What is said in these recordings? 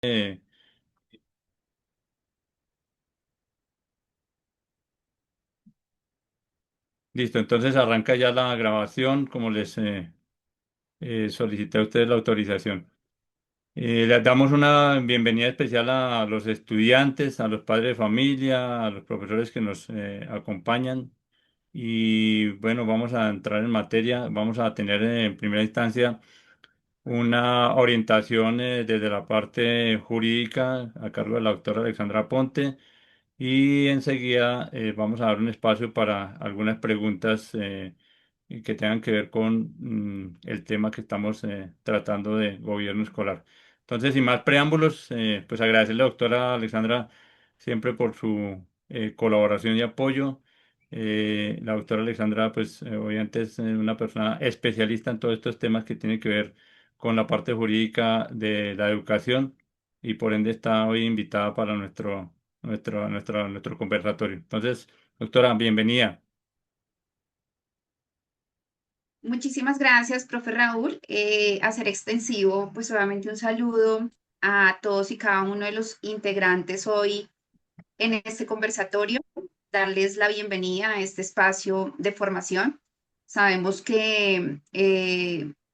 Eh, Listo, entonces arranca ya la grabación, como les solicité a ustedes la autorización. Les damos una bienvenida especial a los estudiantes, a los padres de familia, a los profesores que nos acompañan. Y bueno, vamos a entrar en materia. Vamos a tener en primera instancia una orientación desde la parte jurídica a cargo de la doctora Alexandra Ponte. Y enseguida vamos a dar un espacio para algunas preguntas y que tengan que ver con el tema que estamos tratando de gobierno escolar. Entonces, sin más preámbulos, pues agradecerle a la doctora Alexandra siempre por su colaboración y apoyo. La doctora Alexandra, pues obviamente es una persona especialista en todos estos temas que tienen que ver con la parte jurídica de la educación y por ende está hoy invitada para nuestro conversatorio. Entonces, doctora, bienvenida. Muchísimas gracias, profe Raúl. Hacer extensivo, pues obviamente un saludo a todos y cada uno de los integrantes hoy en este conversatorio, darles la bienvenida a este espacio de formación. Sabemos que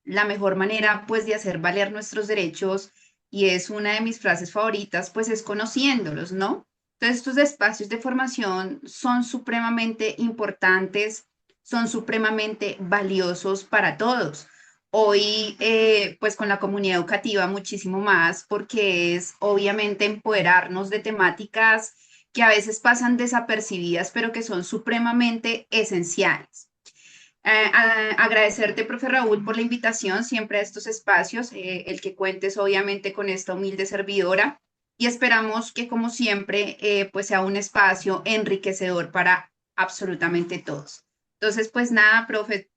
la mejor manera, pues, de hacer valer nuestros derechos, y es una de mis frases favoritas, pues, es conociéndolos, ¿no? Entonces, estos espacios de formación son supremamente importantes, son supremamente valiosos para todos. Hoy, pues con la comunidad educativa muchísimo más, porque es obviamente empoderarnos de temáticas que a veces pasan desapercibidas, pero que son supremamente esenciales. Agradecerte, profe Raúl, por la invitación siempre a estos espacios, el que cuentes obviamente con esta humilde servidora y esperamos que como siempre pues sea un espacio enriquecedor para absolutamente todos. Entonces, pues nada, profe,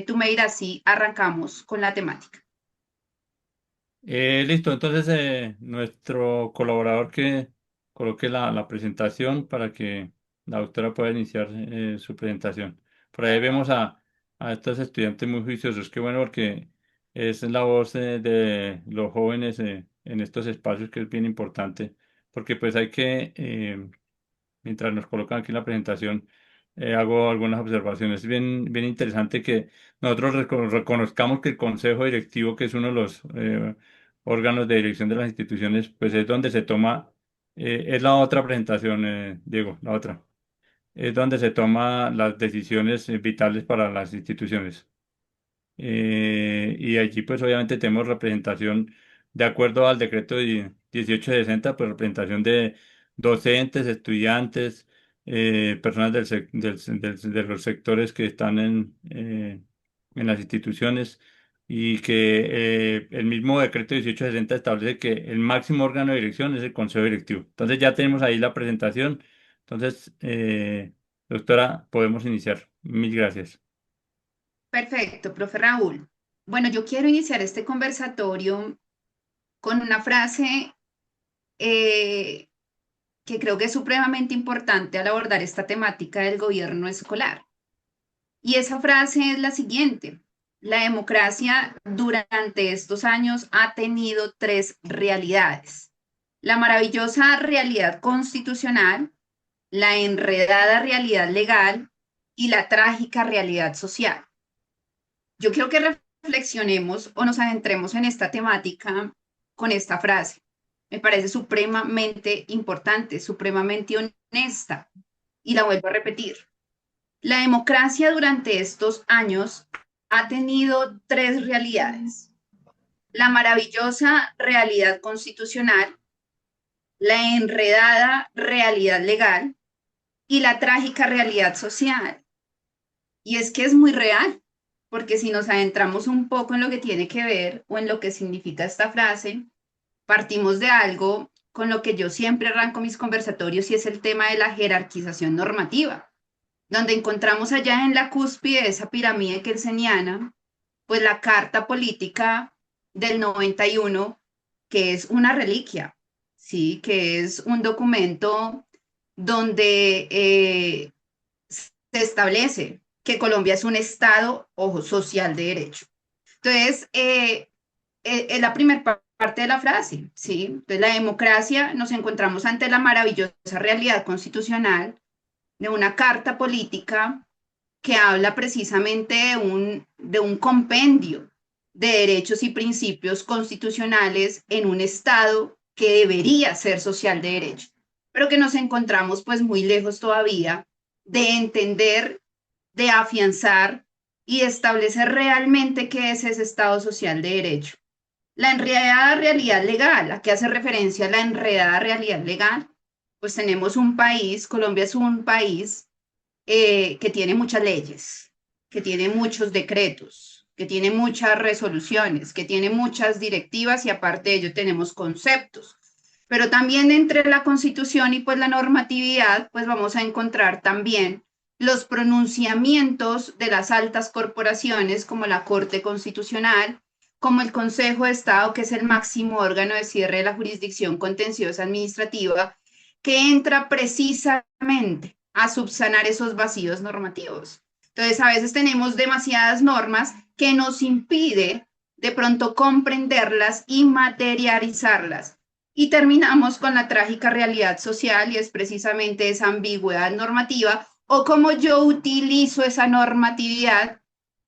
tú me dirás si arrancamos con la temática. Listo, entonces nuestro colaborador que coloque la presentación para que la doctora pueda iniciar su presentación. Por ahí vemos a estos estudiantes muy juiciosos. Qué bueno porque es la voz de los jóvenes en estos espacios que es bien importante, porque pues hay que mientras nos colocan aquí en la presentación, hago algunas observaciones. Es bien interesante que nosotros reconozcamos que el Consejo Directivo, que es uno de los órganos de dirección de las instituciones, pues es donde se toma, es la otra presentación, Diego, la otra, es donde se toma las decisiones vitales para las instituciones. Y allí pues obviamente tenemos representación de acuerdo al decreto 1860, pues representación de docentes, estudiantes, personas de los sectores que están en las instituciones y que el mismo decreto 1860 establece que el máximo órgano de dirección es el Consejo Directivo. Entonces ya tenemos ahí la presentación. Entonces, doctora, podemos iniciar. Mil gracias. Perfecto, profe Raúl. Bueno, yo quiero iniciar este conversatorio con una frase eh, que creo que es supremamente importante al abordar esta temática del gobierno escolar. Y esa frase es la siguiente: la democracia durante estos años ha tenido tres realidades: la maravillosa realidad constitucional, la enredada realidad legal y la trágica realidad social. Yo quiero que reflexionemos o nos adentremos en esta temática con esta frase. Me parece supremamente importante, supremamente honesta, y la vuelvo a repetir. La democracia durante estos años ha tenido tres realidades: la maravillosa realidad constitucional, la enredada realidad legal y la trágica realidad social. Y es que es muy real, porque si nos adentramos un poco en lo que tiene que ver o en lo que significa esta frase, partimos de algo con lo que yo siempre arranco mis conversatorios, y es el tema de la jerarquización normativa, donde encontramos allá en la cúspide de esa pirámide kelseniana, pues la Carta Política del 91, que es una reliquia, ¿sí? Que es un documento donde se establece que Colombia es un Estado, ojo, social de derecho. Entonces, es la primera parte de la frase, ¿sí? Entonces, la democracia nos encontramos ante la maravillosa realidad constitucional de una carta política que habla precisamente de un compendio de derechos y principios constitucionales en un Estado que debería ser social de derecho, pero que nos encontramos pues muy lejos todavía de entender, de afianzar y de establecer realmente qué es ese Estado social de derecho. La enredada realidad legal, ¿a qué hace referencia la enredada realidad legal? Pues tenemos un país, Colombia es un país que tiene muchas leyes, que tiene muchos decretos, que tiene muchas resoluciones, que tiene muchas directivas y aparte de ello tenemos conceptos. Pero también entre la constitución y pues la normatividad, pues vamos a encontrar también los pronunciamientos de las altas corporaciones como la Corte Constitucional, como el Consejo de Estado, que es el máximo órgano de cierre de la jurisdicción contenciosa administrativa, que entra precisamente a subsanar esos vacíos normativos. Entonces, a veces tenemos demasiadas normas que nos impide de pronto comprenderlas y materializarlas. Y terminamos con la trágica realidad social y es precisamente esa ambigüedad normativa o cómo yo utilizo esa normatividad,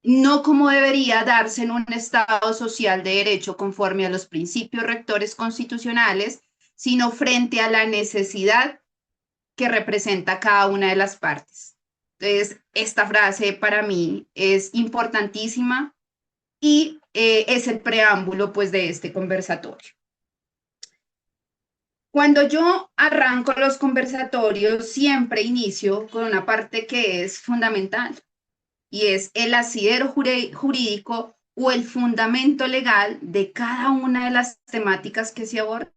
no como debería darse en un Estado social de derecho conforme a los principios rectores constitucionales, sino frente a la necesidad que representa cada una de las partes. Entonces, esta frase para mí es importantísima y es el preámbulo pues de este conversatorio. Cuando yo arranco los conversatorios, siempre inicio con una parte que es fundamental y es el asidero jurídico o el fundamento legal de cada una de las temáticas que se abordan.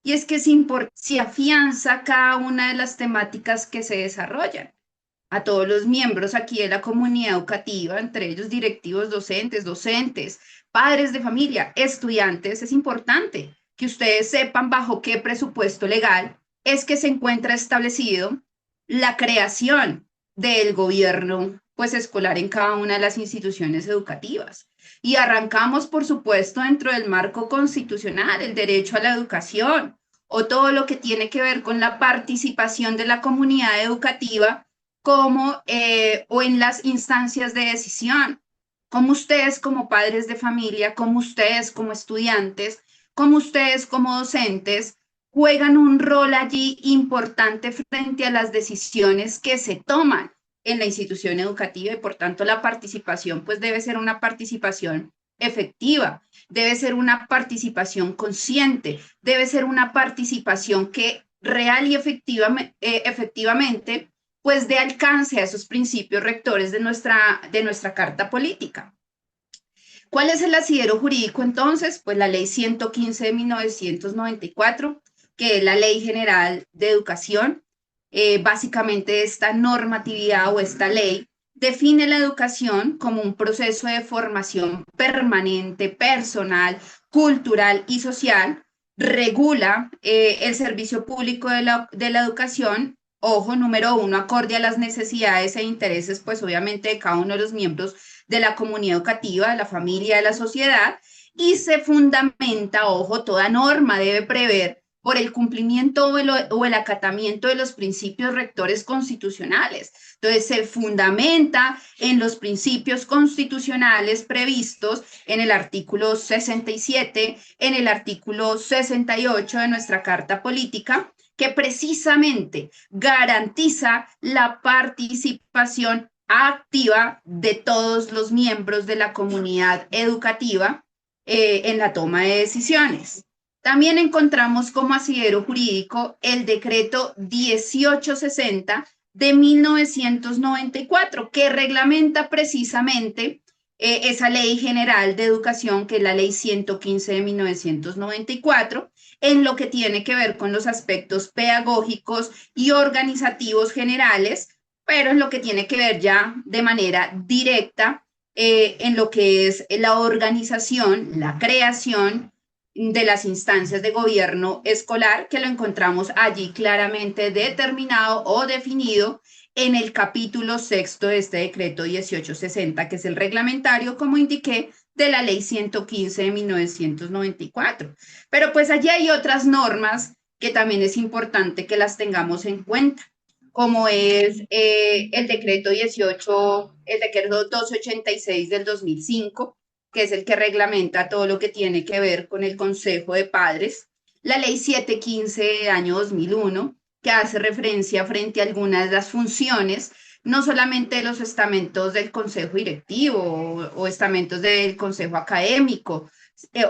Y es que es importante, se afianza cada una de las temáticas que se desarrollan. A todos los miembros aquí de la comunidad educativa, entre ellos directivos, docentes, padres de familia, estudiantes, es importante que ustedes sepan bajo qué presupuesto legal es que se encuentra establecido la creación del gobierno pues escolar en cada una de las instituciones educativas. Y arrancamos, por supuesto, dentro del marco constitucional, el derecho a la educación o todo lo que tiene que ver con la participación de la comunidad educativa como o en las instancias de decisión, como ustedes como padres de familia, como ustedes como estudiantes, como ustedes como docentes, juegan un rol allí importante frente a las decisiones que se toman en la institución educativa y por tanto la participación pues debe ser una participación efectiva, debe ser una participación consciente, debe ser una participación que real y efectivamente pues dé alcance a esos principios rectores de nuestra carta política. ¿Cuál es el asidero jurídico entonces? Pues la ley 115 de 1994, que es la Ley General de Educación. Básicamente esta normatividad o esta ley define la educación como un proceso de formación permanente, personal, cultural y social, regula el servicio público de la educación, ojo, número uno, acorde a las necesidades e intereses, pues obviamente de cada uno de los miembros de la comunidad educativa, de la familia, de la sociedad, y se fundamenta, ojo, toda norma debe prever por el cumplimiento o el acatamiento de los principios rectores constitucionales. Entonces, se fundamenta en los principios constitucionales previstos en el artículo 67, en el artículo 68 de nuestra Carta Política, que precisamente garantiza la participación activa de todos los miembros de la comunidad educativa en la toma de decisiones. También encontramos como asidero jurídico el decreto 1860 de 1994, que reglamenta precisamente esa ley general de educación, que es la ley 115 de 1994, en lo que tiene que ver con los aspectos pedagógicos y organizativos generales, pero en lo que tiene que ver ya de manera directa en lo que es la organización, la creación de las instancias de gobierno escolar, que lo encontramos allí claramente determinado o definido en el capítulo sexto de este decreto 1860, que es el reglamentario, como indiqué, de la ley 115 de 1994. Pero pues allí hay otras normas que también es importante que las tengamos en cuenta, como es el decreto 286 del 2005, que es el que reglamenta todo lo que tiene que ver con el Consejo de Padres, la ley 715 del año 2001, que hace referencia frente a algunas de las funciones, no solamente de los estamentos del Consejo Directivo o estamentos del Consejo Académico,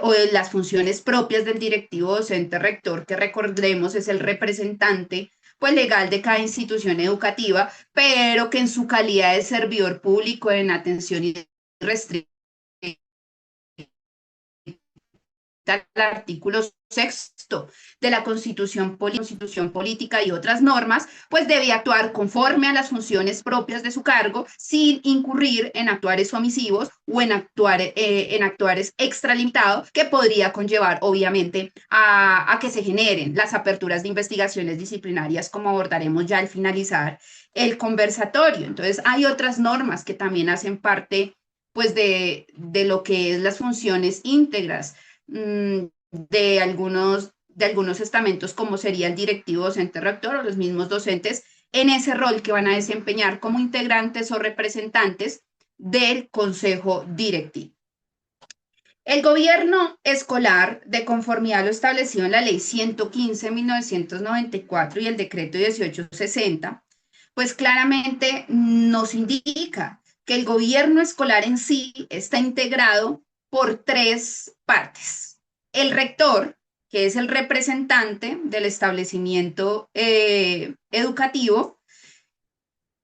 o de las funciones propias del directivo docente rector, que recordemos es el representante pues legal de cada institución educativa, pero que en su calidad de servidor público en atención y restricción al artículo sexto de la Constitución Política y otras normas, pues debe actuar conforme a las funciones propias de su cargo, sin incurrir en actuares omisivos o en actuares extralimitados, que podría conllevar, obviamente, a que se generen las aperturas de investigaciones disciplinarias, como abordaremos ya al finalizar el conversatorio. Entonces, hay otras normas que también hacen parte pues de lo que es las funciones íntegras de algunos estamentos, como sería el directivo docente rector o los mismos docentes, en ese rol que van a desempeñar como integrantes o representantes del consejo directivo. El gobierno escolar, de conformidad a lo establecido en la ley 115 de 1994 y el decreto 1860, pues claramente nos indica que el gobierno escolar en sí está integrado por tres partes. El rector, que es el representante del establecimiento educativo,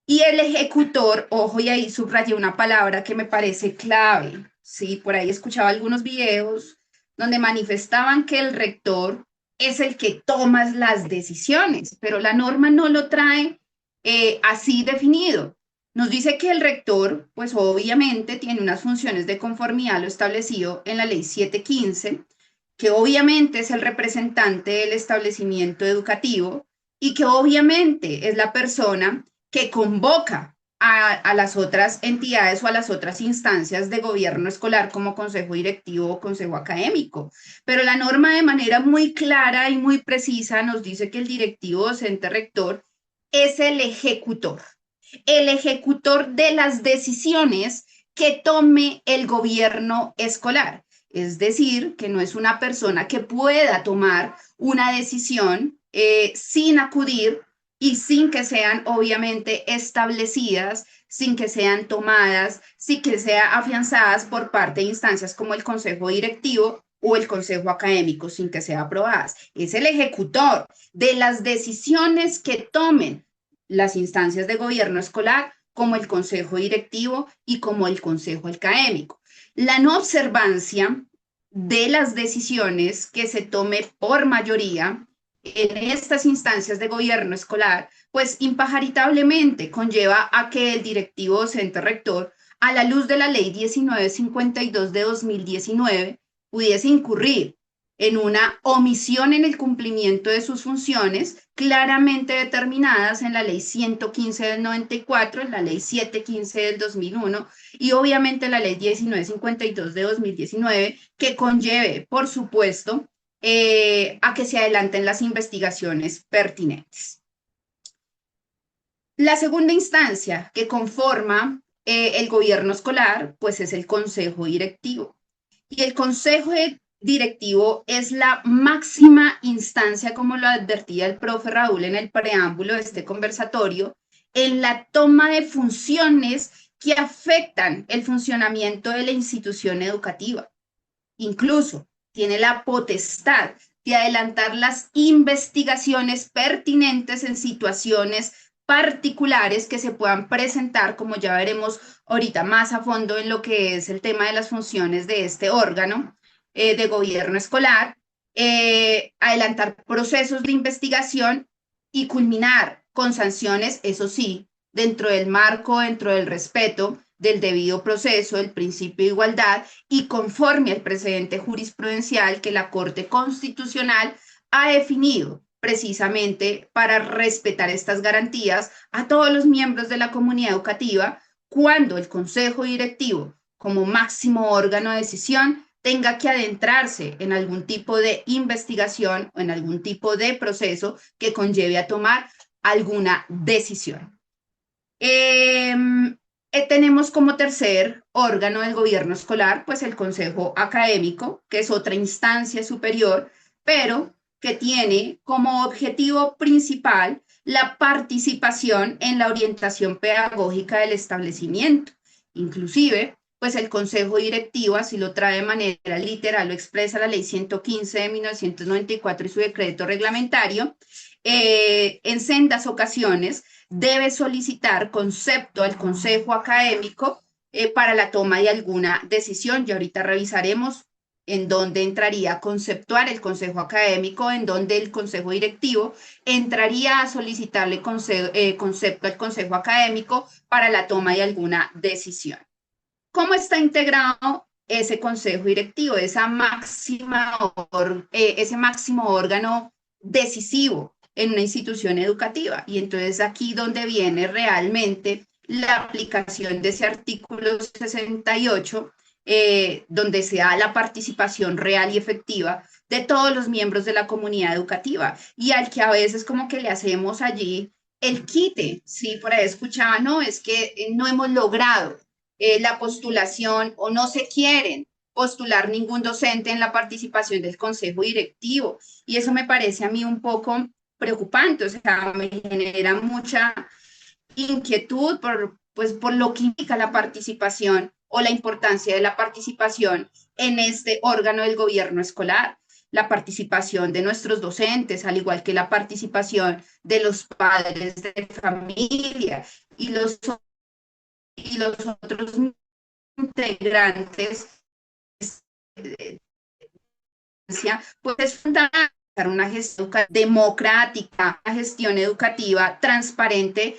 y el ejecutor, ojo, y ahí subrayé una palabra que me parece clave. Sí, por ahí escuchaba algunos videos donde manifestaban que el rector es el que toma las decisiones, pero la norma no lo trae así definido. Nos dice que el rector, pues obviamente tiene unas funciones de conformidad a lo establecido en la ley 715, que obviamente es el representante del establecimiento educativo y que obviamente es la persona que convoca a las otras entidades o a las otras instancias de gobierno escolar como consejo directivo o consejo académico. Pero la norma de manera muy clara y muy precisa nos dice que el directivo docente rector es el ejecutor de las decisiones que tome el gobierno escolar. Es decir, que no es una persona que pueda tomar una decisión sin acudir y sin que sean obviamente establecidas, sin que sean tomadas, sin que sean afianzadas por parte de instancias como el consejo directivo o el consejo académico, sin que sean aprobadas. Es el ejecutor de las decisiones que tomen las instancias de gobierno escolar, como el consejo directivo y como el consejo académico. La no observancia de las decisiones que se tome por mayoría en estas instancias de gobierno escolar, pues impajaritablemente conlleva a que el directivo docente rector, a la luz de la ley 1952 de 2019, pudiese incurrir en una omisión en el cumplimiento de sus funciones claramente determinadas en la ley 115 del 94, en la ley 715 del 2001 y obviamente la ley 1952 de 2019, que conlleve, por supuesto, a que se adelanten las investigaciones pertinentes. La segunda instancia que conforma el gobierno escolar, pues es el consejo directivo. Y el consejo directivo es la máxima instancia, como lo advertía el profe Raúl en el preámbulo de este conversatorio, en la toma de funciones que afectan el funcionamiento de la institución educativa. Incluso tiene la potestad de adelantar las investigaciones pertinentes en situaciones particulares que se puedan presentar, como ya veremos ahorita más a fondo en lo que es el tema de las funciones de este órgano de gobierno escolar, adelantar procesos de investigación y culminar con sanciones, eso sí, dentro del marco, dentro del respeto del debido proceso, del principio de igualdad y conforme al precedente jurisprudencial que la Corte Constitucional ha definido precisamente para respetar estas garantías a todos los miembros de la comunidad educativa cuando el consejo directivo, como máximo órgano de decisión, tenga que adentrarse en algún tipo de investigación o en algún tipo de proceso que conlleve a tomar alguna decisión. Tenemos como tercer órgano del gobierno escolar, pues el consejo académico, que es otra instancia superior, pero que tiene como objetivo principal la participación en la orientación pedagógica del establecimiento. Inclusive, pues el consejo directivo así lo trae de manera literal, lo expresa la ley 115 de 1994 y su decreto reglamentario. En sendas ocasiones debe solicitar concepto al consejo académico para la toma de alguna decisión. Y ahorita revisaremos en dónde entraría a conceptuar el consejo académico, en dónde el consejo directivo entraría a solicitarle concepto al consejo académico para la toma de alguna decisión. ¿Cómo está integrado ese consejo directivo, ese máximo órgano decisivo en una institución educativa? Y entonces aquí donde viene realmente la aplicación de ese artículo 68, donde se da la participación real y efectiva de todos los miembros de la comunidad educativa y al que a veces como que le hacemos allí el quite, ¿sí? Por ahí escuchaba, no, es que no hemos logrado la postulación o no se quieren postular ningún docente en la participación del consejo directivo. Y eso me parece a mí un poco preocupante, o sea, me genera mucha inquietud pues, por lo que implica la participación o la importancia de la participación en este órgano del gobierno escolar, la participación de nuestros docentes, al igual que la participación de los padres de familia y los otros integrantes, pues es fundamental una gestión democrática, una gestión educativa transparente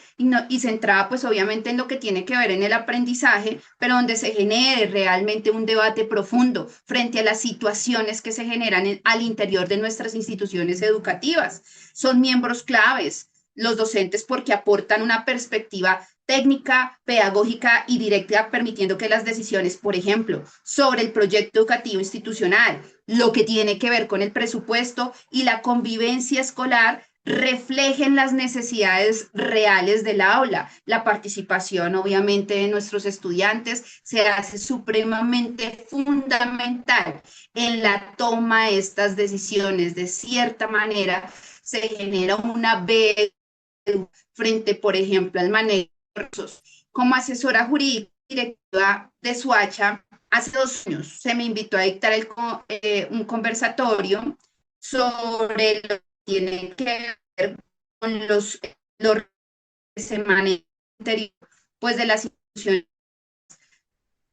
y centrada pues obviamente en lo que tiene que ver en el aprendizaje, pero donde se genere realmente un debate profundo frente a las situaciones que se generan al interior de nuestras instituciones educativas. Son miembros claves los docentes porque aportan una perspectiva técnica, pedagógica y directa, permitiendo que las decisiones, por ejemplo, sobre el proyecto educativo institucional, lo que tiene que ver con el presupuesto y la convivencia escolar, reflejen las necesidades reales del aula. La participación, obviamente, de nuestros estudiantes se hace supremamente fundamental en la toma de estas decisiones. De cierta manera, se genera una frente, por ejemplo, al manejo de recursos. Como asesora jurídica directiva de Suacha, hace 2 años se me invitó a dictar un conversatorio sobre lo que tiene que ver con los que se manejan pues, de las instituciones.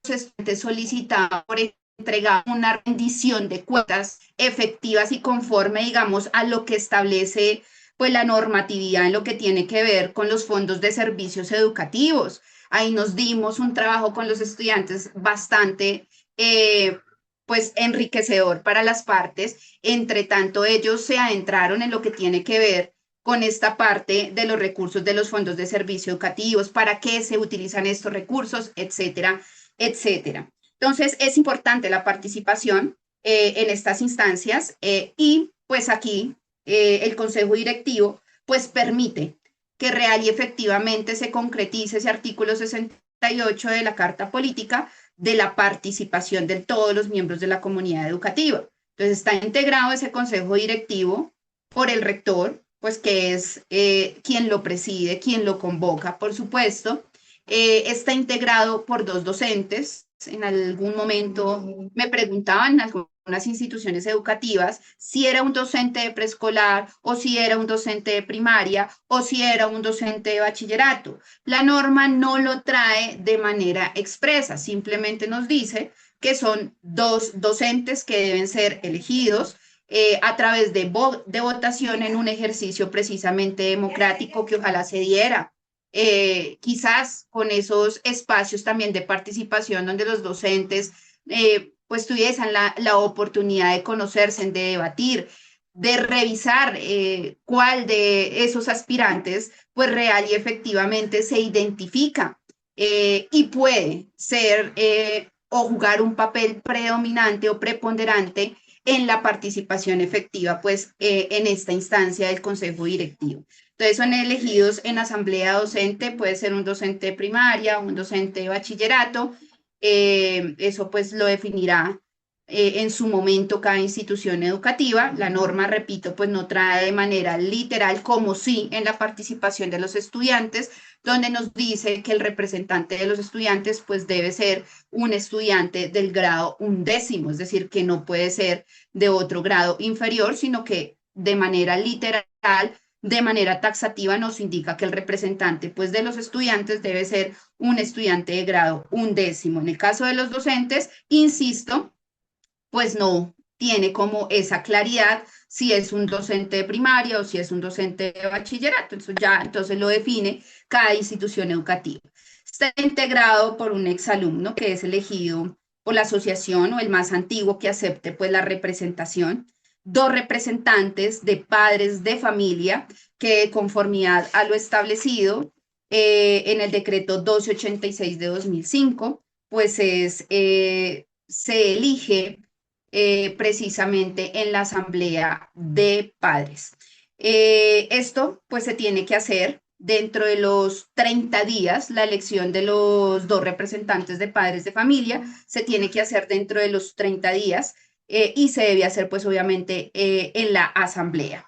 Los estudiantes solicitaban por entregar una rendición de cuentas efectivas y conforme, digamos, a lo que establece pues la normatividad en lo que tiene que ver con los fondos de servicios educativos. Ahí nos dimos un trabajo con los estudiantes bastante pues enriquecedor para las partes. Entre tanto, ellos se adentraron en lo que tiene que ver con esta parte de los recursos de los fondos de servicios educativos, para qué se utilizan estos recursos, etcétera, etcétera. Entonces, es importante la participación en estas instancias y pues aquí el consejo directivo pues permite que real y efectivamente se concretice ese artículo 68 de la Carta Política de la participación de todos los miembros de la comunidad educativa. Entonces está integrado ese consejo directivo por el rector, pues que es quien lo preside, quien lo convoca, por supuesto. Está integrado por 2 docentes. En algún momento me preguntaban en algunas instituciones educativas si era un docente de preescolar o si era un docente de primaria o si era un docente de bachillerato. La norma no lo trae de manera expresa, simplemente nos dice que son 2 docentes que deben ser elegidos a través de votación en un ejercicio precisamente democrático que ojalá se diera. Quizás con esos espacios también de participación donde los docentes pues tuviesen la oportunidad de conocerse, de debatir, de revisar cuál de esos aspirantes pues real y efectivamente se identifica y puede ser o jugar un papel predominante o preponderante en la participación efectiva pues en esta instancia del consejo directivo. Entonces son elegidos en asamblea docente, puede ser un docente de primaria, un docente de bachillerato, eso pues lo definirá en su momento cada institución educativa. La norma, repito, pues no trae de manera literal, como sí en la participación de los estudiantes, donde nos dice que el representante de los estudiantes pues debe ser un estudiante del grado 11º, es decir, que no puede ser de otro grado inferior, sino que de manera literal, de manera taxativa nos indica que el representante pues de los estudiantes debe ser un estudiante de grado 11º. En el caso de los docentes, insisto, pues no tiene como esa claridad si es un docente de primaria o si es un docente de bachillerato. Eso ya entonces lo define cada institución educativa. Está integrado por un exalumno que es elegido por la asociación o el más antiguo que acepte pues la representación, dos representantes de padres de familia que de conformidad a lo establecido en el decreto 1286 de 2005, pues se elige precisamente en la asamblea de padres. Esto pues se tiene que hacer dentro de los 30 días, la elección de los dos representantes de padres de familia se tiene que hacer dentro de los 30 días y se debe hacer pues obviamente en la asamblea.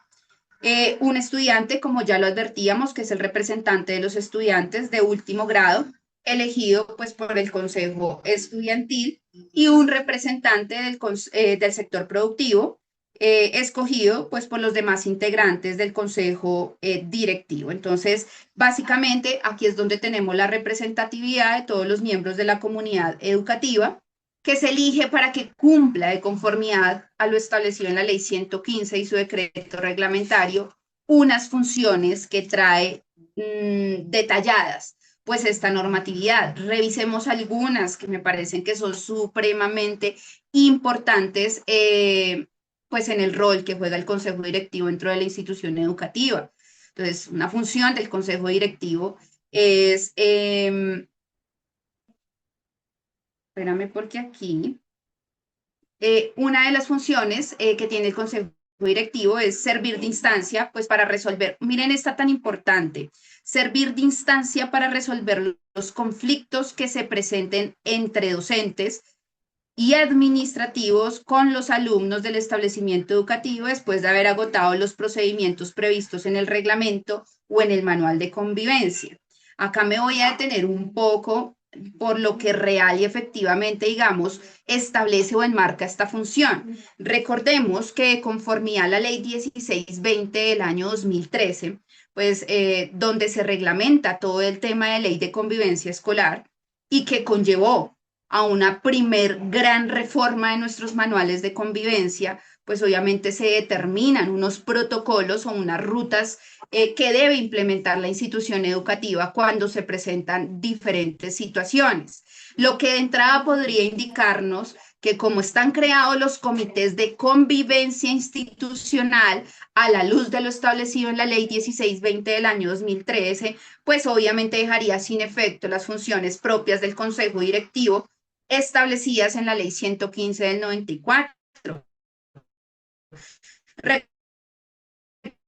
Un estudiante, como ya lo advertíamos, que es el representante de los estudiantes de último grado, elegido pues por el Consejo Estudiantil, y un representante del sector productivo, escogido pues por los demás integrantes del Consejo Directivo. Entonces, básicamente, aquí es donde tenemos la representatividad de todos los miembros de la comunidad educativa, que se elige para que cumpla de conformidad a lo establecido en la Ley 115 y su decreto reglamentario unas funciones que trae detalladas pues esta normatividad. Revisemos algunas que me parecen que son supremamente importantes pues en el rol que juega el consejo directivo dentro de la institución educativa. Entonces, una función del consejo directivo es, espérame porque aquí una de las funciones que tiene el consejo directivo es servir de instancia, pues para resolver, miren esta tan importante, servir de instancia para resolver los conflictos que se presenten entre docentes y administrativos con los alumnos del establecimiento educativo después de haber agotado los procedimientos previstos en el reglamento o en el manual de convivencia. Acá me voy a detener un poco por lo que real y efectivamente, digamos, establece o enmarca esta función. Recordemos que conformidad a la ley 1620 del año 2013, pues donde se reglamenta todo el tema de ley de convivencia escolar y que conllevó a una primer gran reforma de nuestros manuales de convivencia, pues obviamente se determinan unos protocolos o unas rutas que debe implementar la institución educativa cuando se presentan diferentes situaciones. Lo que de entrada podría indicarnos que como están creados los comités de convivencia institucional a la luz de lo establecido en la ley 1620 del año 2013, pues obviamente dejaría sin efecto las funciones propias del consejo directivo establecidas en la ley 115 del 94.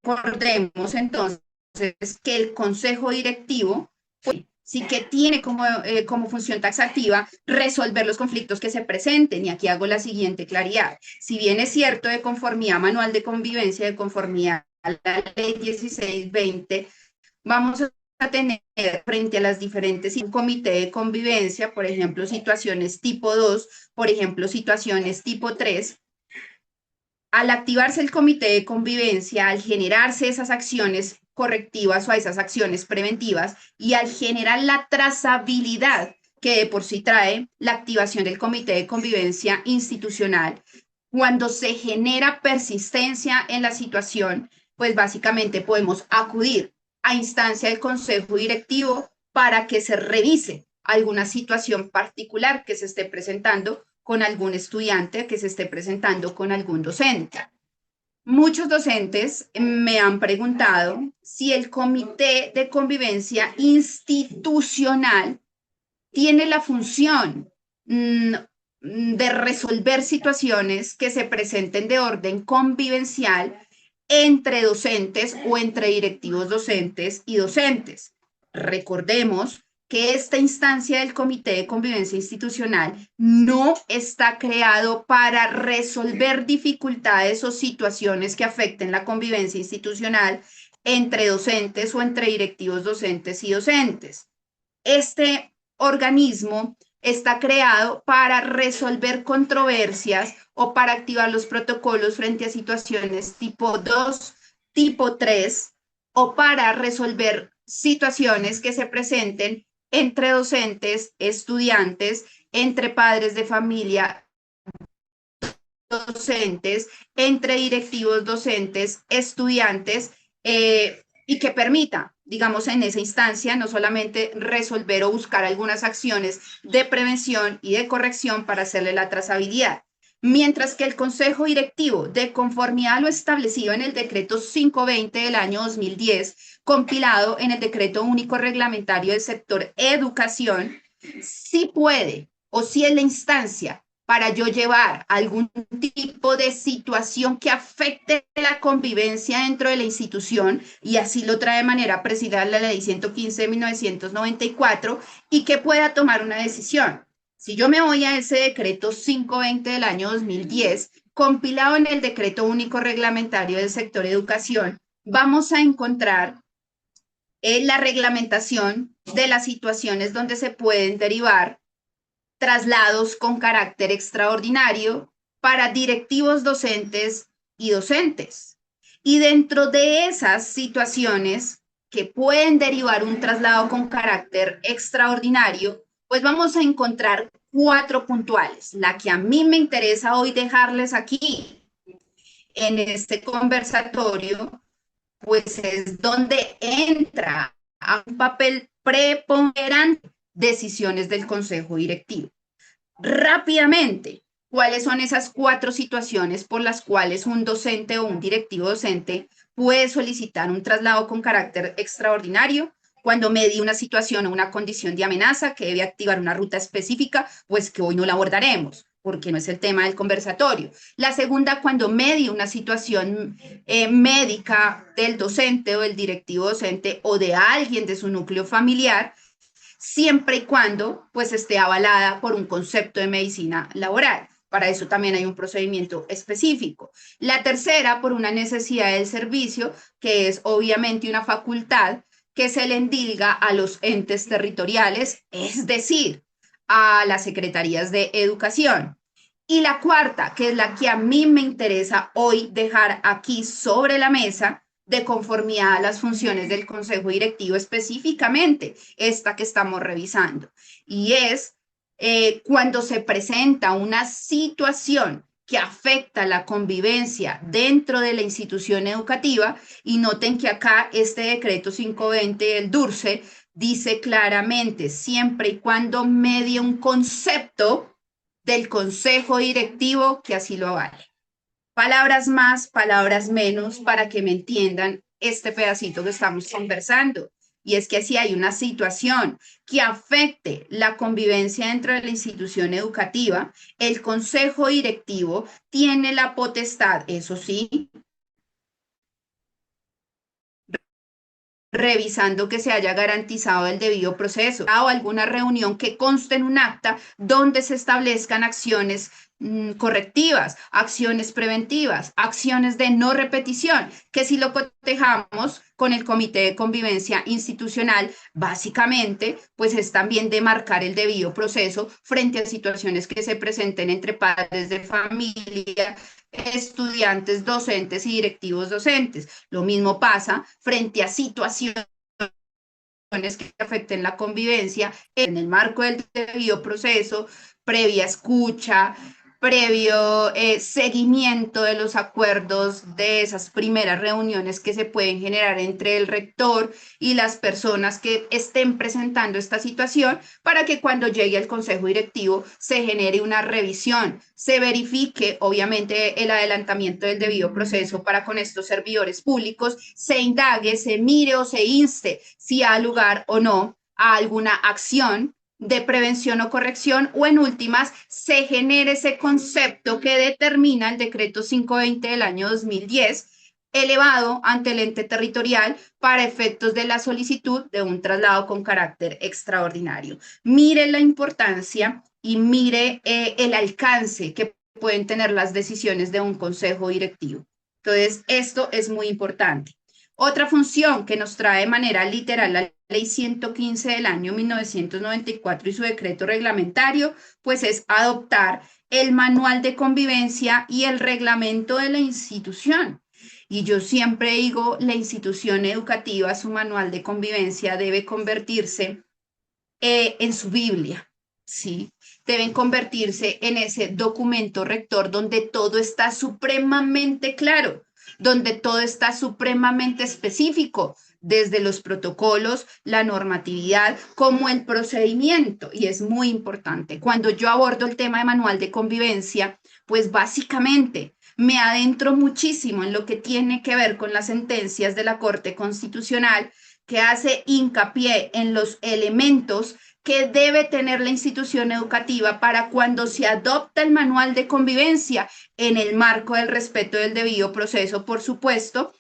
Recordemos entonces que el consejo directivo pues, sí que tiene como función taxativa resolver los conflictos que se presenten. Y aquí hago la siguiente claridad. Si bien es cierto de conformidad manual de convivencia, de conformidad a la ley 1620, vamos a tener frente a las diferentes un comité de convivencia, por ejemplo, situaciones tipo 2, por ejemplo, situaciones tipo 3. Al activarse el comité de convivencia, al generarse esas acciones correctivas o esas acciones preventivas y al generar la trazabilidad que de por sí trae la activación del comité de convivencia institucional, cuando se genera persistencia en la situación, pues básicamente podemos acudir a instancia del consejo directivo para que se revise alguna situación particular que se esté presentando con algún estudiante, que se esté presentando con algún docente. Muchos docentes me han preguntado si el comité de convivencia institucional tiene la función de resolver situaciones que se presenten de orden convivencial entre docentes o entre directivos docentes y docentes. Recordemos que esta instancia del Comité de Convivencia Institucional no está creado para resolver dificultades o situaciones que afecten la convivencia institucional entre docentes o entre directivos docentes y docentes. Este organismo está creado para resolver controversias o para activar los protocolos frente a situaciones tipo 2, tipo 3 o para resolver situaciones que se presenten entre docentes, estudiantes, entre padres de familia, docentes, entre directivos docentes, estudiantes, y que permita, digamos, en esa instancia, no solamente resolver o buscar algunas acciones de prevención y de corrección para hacerle la trazabilidad. Mientras que el Consejo Directivo, de conformidad a lo establecido en el Decreto 520 del año 2010, compilado en el Decreto Único Reglamentario del Sector Educación, sí puede o sí es la instancia para yo llevar algún tipo de situación que afecte la convivencia dentro de la institución, y así lo trae de manera precisa la ley 115 de 1994, y que pueda tomar una decisión. Si yo me voy a ese decreto 520 del año 2010, compilado en el decreto único reglamentario del sector educación, vamos a encontrar la reglamentación de las situaciones donde se pueden derivar traslados con carácter extraordinario para directivos docentes y docentes. Y dentro de esas situaciones que pueden derivar un traslado con carácter extraordinario, pues vamos a encontrar cuatro puntuales. La que a mí me interesa hoy dejarles aquí en este conversatorio, pues es donde entra a un papel preponderante decisiones del Consejo Directivo. Rápidamente, ¿cuáles son esas cuatro situaciones por las cuales un docente o un directivo docente puede solicitar un traslado con carácter extraordinario? Cuando medie una situación o una condición de amenaza que debe activar una ruta específica, pues que hoy no la abordaremos, porque no es el tema del conversatorio. La segunda, cuando medie una situación médica del docente o del directivo docente o de alguien de su núcleo familiar, siempre y cuando pues esté avalada por un concepto de medicina laboral. Para eso también hay un procedimiento específico. La tercera, por una necesidad del servicio, que es obviamente una facultad que se le endilga a los entes territoriales, es decir, a las secretarías de educación. Y la cuarta, que es la que a mí me interesa hoy dejar aquí sobre la mesa, de conformidad a las funciones del Consejo Directivo, específicamente esta que estamos revisando. Y es cuando se presenta una situación que afecta la convivencia dentro de la institución educativa, y noten que acá este decreto 520 del DURCE dice claramente, siempre y cuando medie un concepto del Consejo Directivo que así lo avale. Palabras más, palabras menos, para que me entiendan este pedacito que estamos conversando. Y es que si hay una situación que afecte la convivencia dentro de la institución educativa, el consejo directivo tiene la potestad, eso sí, revisando que se haya garantizado el debido proceso, o alguna reunión que conste en un acta donde se establezcan acciones correctivas, acciones preventivas, acciones de no repetición, que si lo cotejamos con el Comité de Convivencia Institucional, básicamente, pues es también de marcar el debido proceso frente a situaciones que se presenten entre padres de familia, estudiantes, docentes y directivos docentes. Lo mismo pasa frente a situaciones que afecten la convivencia en el marco del debido proceso, previa escucha, previo seguimiento de los acuerdos de esas primeras reuniones que se pueden generar entre el rector y las personas que estén presentando esta situación para que cuando llegue al consejo directivo se genere una revisión, se verifique obviamente el adelantamiento del debido proceso para con estos servidores públicos, se indague, se mire o se inste si ha lugar o no a alguna acción de prevención o corrección, o en últimas se genere ese concepto que determina el decreto 520 del año 2010, elevado ante el ente territorial para efectos de la solicitud de un traslado con carácter extraordinario. Mire la importancia y mire el alcance que pueden tener las decisiones de un consejo directivo. Entonces, esto es muy importante. Otra función que nos trae de manera literal la Ley 115 del año 1994 y su decreto reglamentario, pues es adoptar el manual de convivencia y el reglamento de la institución. Y yo siempre digo, la institución educativa, su manual de convivencia debe convertirse en su Biblia, ¿sí? Deben convertirse en ese documento rector donde todo está supremamente claro, donde todo está supremamente específico, desde los protocolos, la normatividad, como el procedimiento. Y es muy importante. Cuando yo abordo el tema de manual de convivencia, pues básicamente me adentro muchísimo en lo que tiene que ver con las sentencias de la Corte Constitucional, que hace hincapié en los elementos que debe tener la institución educativa para cuando se adopta el manual de convivencia en el marco del respeto del debido proceso, por supuesto,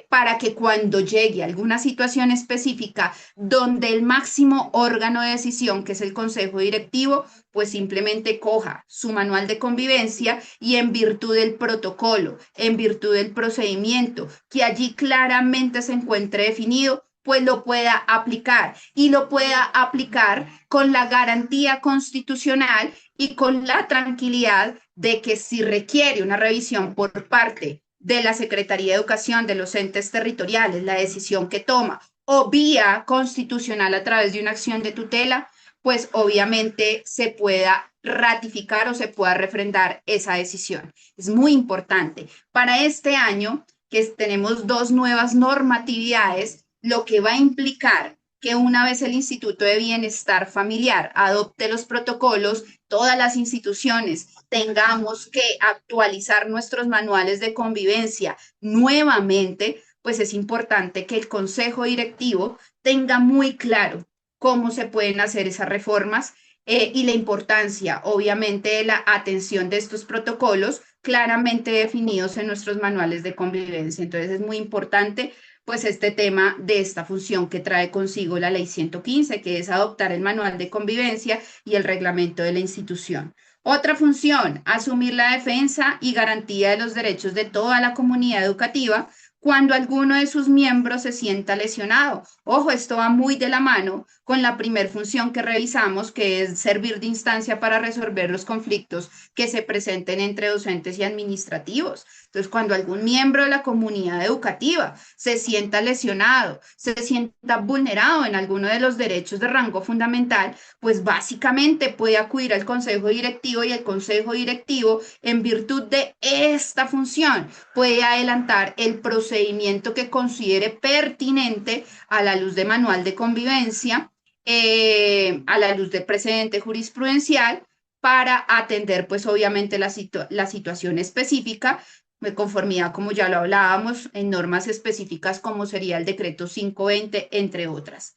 para que cuando llegue alguna situación específica donde el máximo órgano de decisión, que es el consejo directivo, pues simplemente coja su manual de convivencia y en virtud del protocolo, en virtud del procedimiento, que allí claramente se encuentre definido, pues lo pueda aplicar y lo pueda aplicar con la garantía constitucional y con la tranquilidad de que si requiere una revisión por parte de la Secretaría de Educación, de los entes territoriales, la decisión que toma, o vía constitucional a través de una acción de tutela, pues obviamente se pueda ratificar o se pueda refrendar esa decisión. Es muy importante. Para este año, que tenemos dos nuevas normatividades, lo que va a implicar que una vez el Instituto de Bienestar Familiar adopte los protocolos, todas las instituciones tengamos que actualizar nuestros manuales de convivencia nuevamente, pues es importante que el Consejo Directivo tenga muy claro cómo se pueden hacer esas reformas y la importancia, obviamente, de la atención de estos protocolos claramente definidos en nuestros manuales de convivencia. Entonces es muy importante pues este tema de esta función que trae consigo la ley 115, que es adoptar el manual de convivencia y el reglamento de la institución. Otra función, asumir la defensa y garantía de los derechos de toda la comunidad educativa cuando alguno de sus miembros se sienta lesionado. Ojo, esto va muy de la mano con la primer función que revisamos, que es servir de instancia para resolver los conflictos que se presenten entre docentes y administrativos. Entonces, cuando algún miembro de la comunidad educativa se sienta lesionado, se sienta vulnerado en alguno de los derechos de rango fundamental, pues básicamente puede acudir al consejo directivo y el consejo directivo, en virtud de esta función, puede adelantar el procedimiento que considere pertinente a la luz de manual de convivencia, a la luz de precedente jurisprudencial, para atender, pues obviamente, la situación específica de conformidad, como ya lo hablábamos, en normas específicas como sería el decreto 520, entre otras.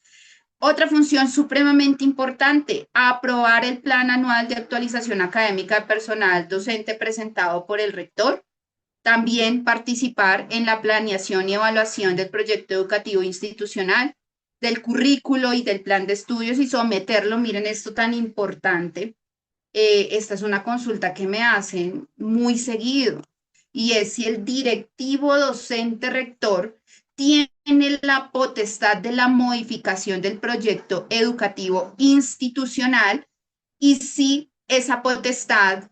Otra función supremamente importante, aprobar el plan anual de actualización académica de personal docente presentado por el rector. También participar en la planeación y evaluación del proyecto educativo institucional, del currículo y del plan de estudios y someterlo. Miren esto tan importante. Esta es una consulta que me hacen muy seguido y es si el directivo docente rector tiene la potestad de la modificación del proyecto educativo institucional y si esa potestad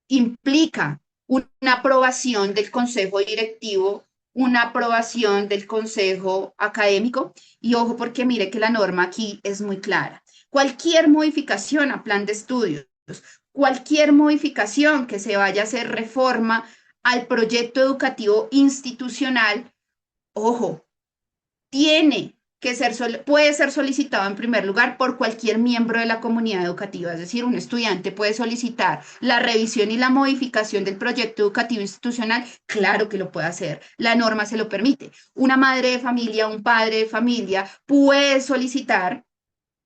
implica una aprobación del consejo directivo, una aprobación del consejo académico. Y ojo, porque mire que la norma aquí es muy clara. Cualquier modificación a plan de estudios, cualquier modificación que se vaya a hacer reforma al proyecto educativo institucional, ojo, tiene que ser, puede ser solicitado en primer lugar por cualquier miembro de la comunidad educativa, es decir, un estudiante puede solicitar la revisión y la modificación del proyecto educativo institucional, claro que lo puede hacer, la norma se lo permite. Una madre de familia, un padre de familia puede solicitar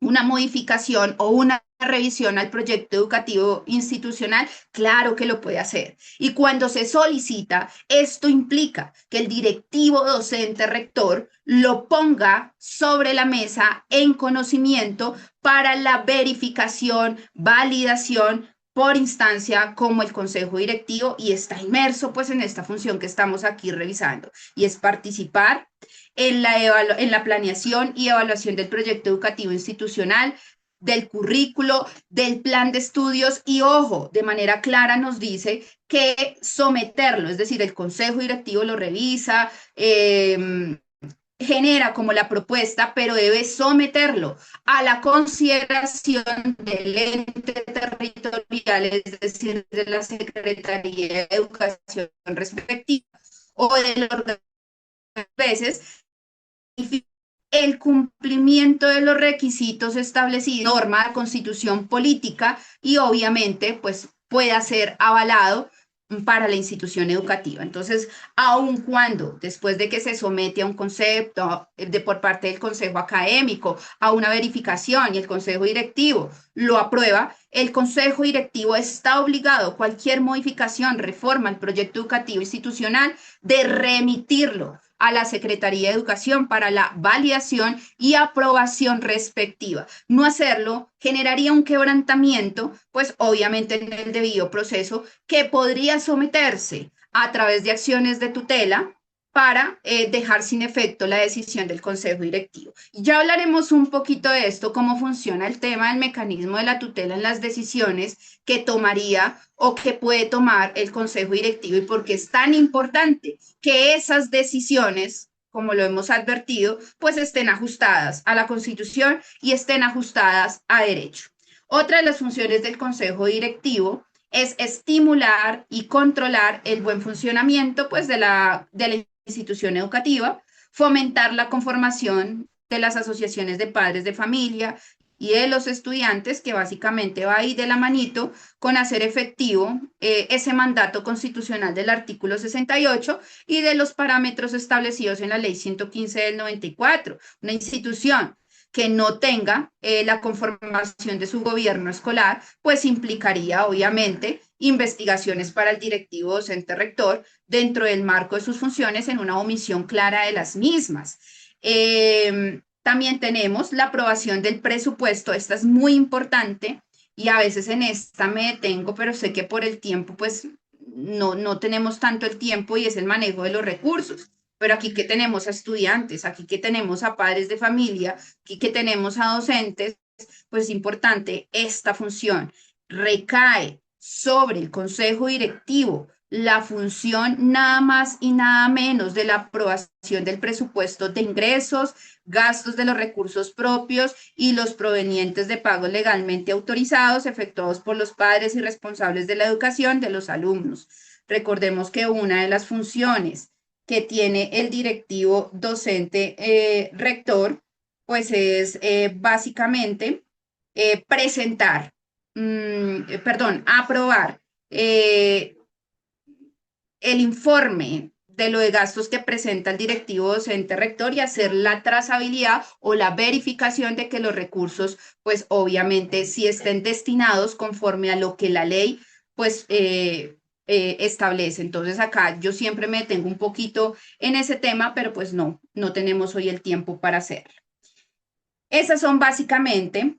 una modificación o una revisión al proyecto educativo institucional, claro que lo puede hacer. Y cuando se solicita, esto implica que el directivo docente rector lo ponga sobre la mesa en conocimiento para la verificación, validación por instancia como el consejo directivo y está inmerso pues en esta función que estamos aquí revisando y es participar en la planeación y evaluación del proyecto educativo institucional, del currículo, del plan de estudios y, ojo, de manera clara nos dice que someterlo, es decir, el consejo directivo lo revisa, genera como la propuesta, pero debe someterlo a la consideración del ente territorial, es decir, de la Secretaría de Educación respectiva o del órgano veces el cumplimiento de los requisitos establecidos, norma, constitución política y obviamente pues pueda ser avalado para la institución educativa. Entonces, aun cuando después de que se somete a un concepto por parte del consejo académico, a una verificación y el consejo directivo lo aprueba, el consejo directivo está obligado, cualquier modificación, reforma al proyecto educativo institucional, de remitirlo a la Secretaría de Educación para la validación y aprobación respectiva. No hacerlo generaría un quebrantamiento, pues obviamente en el debido proceso, que podría someterse a través de acciones de tutela para dejar sin efecto la decisión del Consejo Directivo. Ya hablaremos un poquito de esto, cómo funciona el tema del mecanismo de la tutela en las decisiones que tomaría o que puede tomar el Consejo Directivo y por qué es tan importante que esas decisiones, como lo hemos advertido, pues estén ajustadas a la Constitución y estén ajustadas a derecho. Otra de las funciones del Consejo Directivo es estimular y controlar el buen funcionamiento pues, de la institución educativa, fomentar la conformación de las asociaciones de padres de familia y de los estudiantes, que básicamente va ahí de la manito con hacer efectivo ese mandato constitucional del artículo 68 y de los parámetros establecidos en la ley 115 del 94. Una institución que no tenga la conformación de su gobierno escolar, pues implicaría obviamente investigaciones para el directivo docente rector dentro del marco de sus funciones en una omisión clara de las mismas. También tenemos la aprobación del presupuesto, esta es muy importante y a veces en esta me detengo, pero sé que por el tiempo pues no tenemos tanto el tiempo y es el manejo de los recursos. Pero aquí que tenemos a estudiantes, aquí que tenemos a padres de familia, aquí que tenemos a docentes, pues es importante esta función. Recae sobre el consejo directivo la función nada más y nada menos de la aprobación del presupuesto de ingresos, gastos de los recursos propios y los provenientes de pagos legalmente autorizados efectuados por los padres y responsables de la educación de los alumnos. Recordemos que una de las funciones que tiene el directivo docente rector, pues es básicamente presentar, perdón, aprobar el informe de lo de gastos que presenta el directivo docente rector y hacer la trazabilidad o la verificación de que los recursos, pues obviamente sí estén destinados conforme a lo que la ley, pues establece. Entonces acá yo siempre me detengo un poquito en ese tema, pero pues no tenemos hoy el tiempo para hacerlo. Esas son básicamente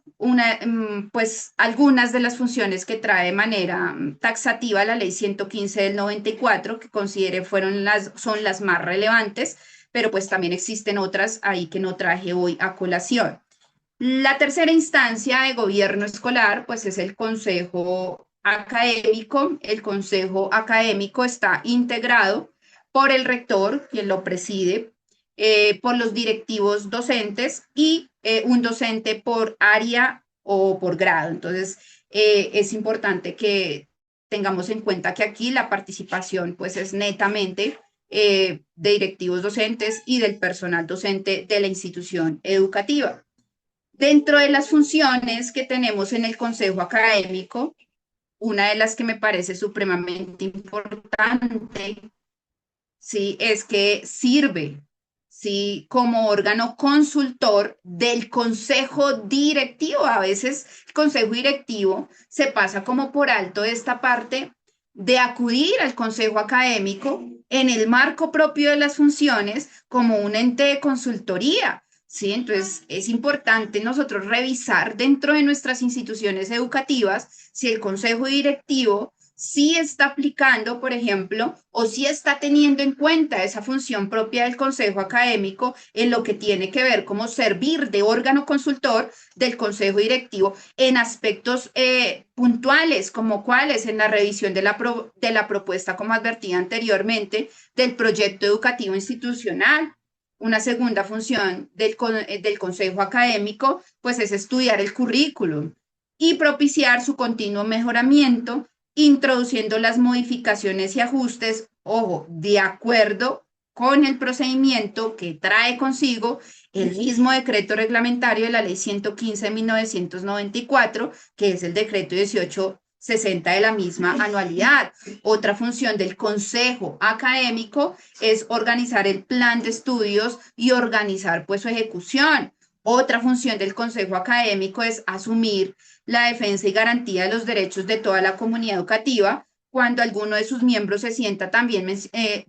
pues, algunas de las funciones que trae de manera taxativa la ley 115 del 94, que considere son las más relevantes, pero pues también existen otras ahí que no traje hoy a colación. La tercera instancia de gobierno escolar, pues es el consejo académico. El consejo académico está integrado por el rector, quien lo preside, por los directivos docentes y un docente por área o por grado. Entonces, es importante que tengamos en cuenta que aquí la participación pues es netamente de directivos docentes y del personal docente de la institución educativa. Dentro de las funciones que tenemos en el Consejo Académico, una de las que me parece supremamente importante, ¿sí? Es que sirve, ¿sí? Como órgano consultor del consejo directivo. A veces el consejo directivo se pasa como por alto esta parte de acudir al consejo académico en el marco propio de las funciones como un ente de consultoría. ¿Sí? Entonces, es importante nosotros revisar dentro de nuestras instituciones educativas si el consejo directivo sí está aplicando, por ejemplo, o sí está teniendo en cuenta esa función propia del consejo académico en lo que tiene que ver como servir de órgano consultor del consejo directivo en aspectos puntuales, como cuáles en la revisión de la propuesta, como advertía anteriormente, del proyecto educativo institucional. Una segunda función del consejo académico, pues es estudiar el currículum y propiciar su continuo mejoramiento introduciendo las modificaciones y ajustes, ojo, de acuerdo con el procedimiento que trae consigo el mismo decreto reglamentario de la ley 115 de 1994, que es el decreto 1860 de la misma anualidad. Otra función del consejo académico es organizar el plan de estudios y organizar pues su ejecución. Otra función del consejo académico es asumir la defensa y garantía de los derechos de toda la comunidad educativa cuando alguno de sus miembros se sienta también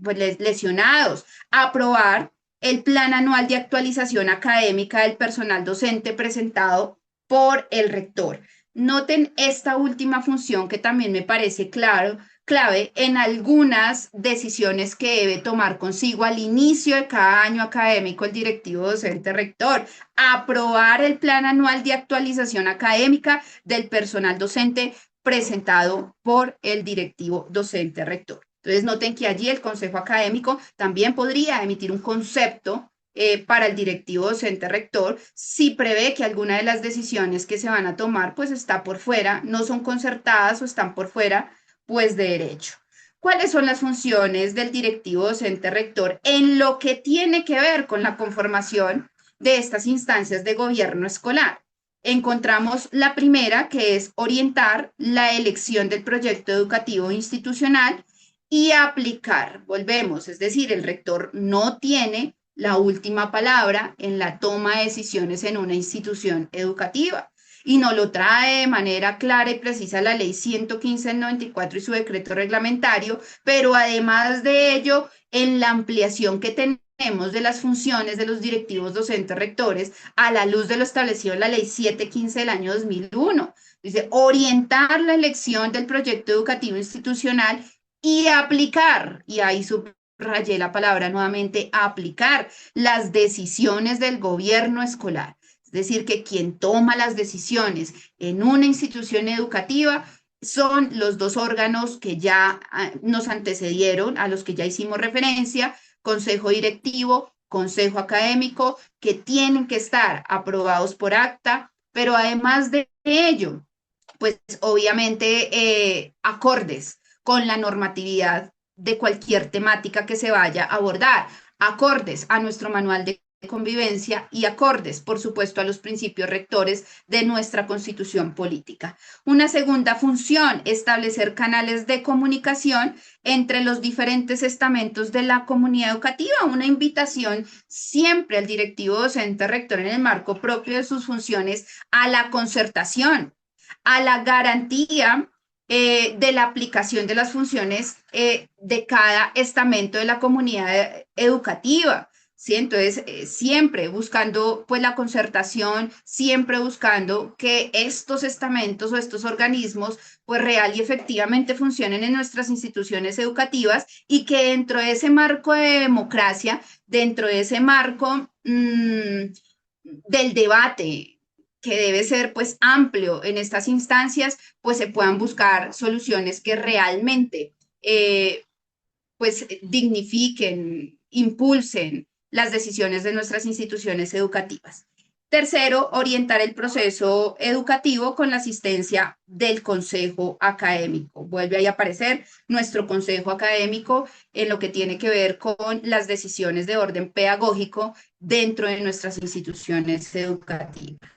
pues, lesionados. Aprobar el plan anual de actualización académica del personal docente presentado por el rector. Noten esta última función que también me parece clave en algunas decisiones que debe tomar consigo al inicio de cada año académico el directivo docente rector. Aprobar el plan anual de actualización académica del personal docente presentado por el directivo docente rector. Entonces, noten que allí el consejo académico también podría emitir un concepto para el directivo docente rector si prevé que alguna de las decisiones que se van a tomar pues está por fuera, no son concertadas o están por fuera pues de derecho. ¿Cuáles son las funciones del directivo docente rector en lo que tiene que ver con la conformación de estas instancias de gobierno escolar? Encontramos la primera, que es orientar la elección del proyecto educativo institucional y aplicar. Volvemos, es decir, el rector no tiene la última palabra en la toma de decisiones en una institución educativa y nos lo trae de manera clara y precisa la ley 115 del 94 y su decreto reglamentario, pero además de ello, en la ampliación que tenemos de las funciones de los directivos docentes rectores a la luz de lo establecido en la ley 715 del año 2001. Dice, orientar la elección del proyecto educativo institucional y aplicar, y ahí subrayé la palabra nuevamente, aplicar las decisiones del gobierno escolar. Es decir, que quien toma las decisiones en una institución educativa son los dos órganos que ya nos antecedieron, a los que ya hicimos referencia, consejo directivo, consejo académico, que tienen que estar aprobados por acta, pero además de ello, pues obviamente acordes con la normatividad de cualquier temática que se vaya a abordar, acordes a nuestro manual de convivencia y acordes, por supuesto, a los principios rectores de nuestra constitución política. Una segunda función, establecer canales de comunicación entre los diferentes estamentos de la comunidad educativa, una invitación siempre al directivo docente rector en el marco propio de sus funciones a la concertación, a la garantía de la aplicación de las funciones de cada estamento de la comunidad educativa. ¿Sí? Entonces, siempre buscando pues la concertación, siempre buscando que estos estamentos o estos organismos pues real y efectivamente funcionen en nuestras instituciones educativas y que dentro de ese marco de democracia, dentro de ese marco del debate que debe ser pues amplio en estas instancias, pues se puedan buscar soluciones que realmente pues dignifiquen, impulsen las decisiones de nuestras instituciones educativas. Tercero, orientar el proceso educativo con la asistencia del consejo académico. Vuelve ahí a aparecer nuestro consejo académico en lo que tiene que ver con las decisiones de orden pedagógico dentro de nuestras instituciones educativas.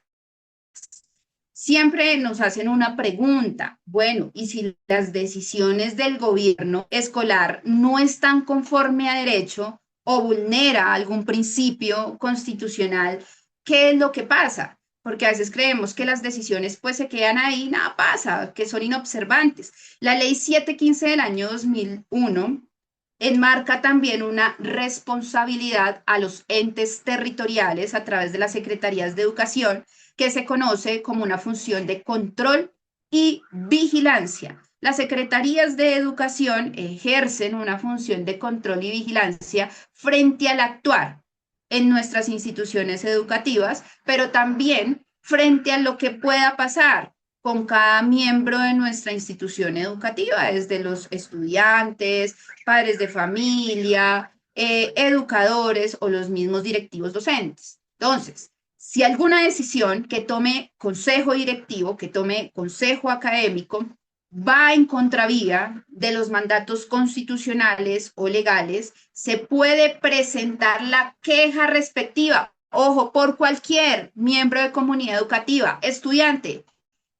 Siempre nos hacen una pregunta, bueno, ¿y si las decisiones del gobierno escolar no están conforme a derecho o vulnera algún principio constitucional? ¿Qué es lo que pasa? Porque a veces creemos que las decisiones pues se quedan ahí, nada pasa, que son inobservantes. La ley 715 del año 2001 enmarca también una responsabilidad a los entes territoriales a través de las secretarías de educación, que se conoce como una función de control y vigilancia. Las secretarías de educación ejercen una función de control y vigilancia frente al actuar en nuestras instituciones educativas, pero también frente a lo que pueda pasar con cada miembro de nuestra institución educativa, desde los estudiantes, padres de familia, educadores o los mismos directivos docentes. Entonces, si alguna decisión que tome consejo directivo, que tome consejo académico, va en contravía de los mandatos constitucionales o legales, se puede presentar la queja respectiva, ojo, por cualquier miembro de comunidad educativa, estudiante,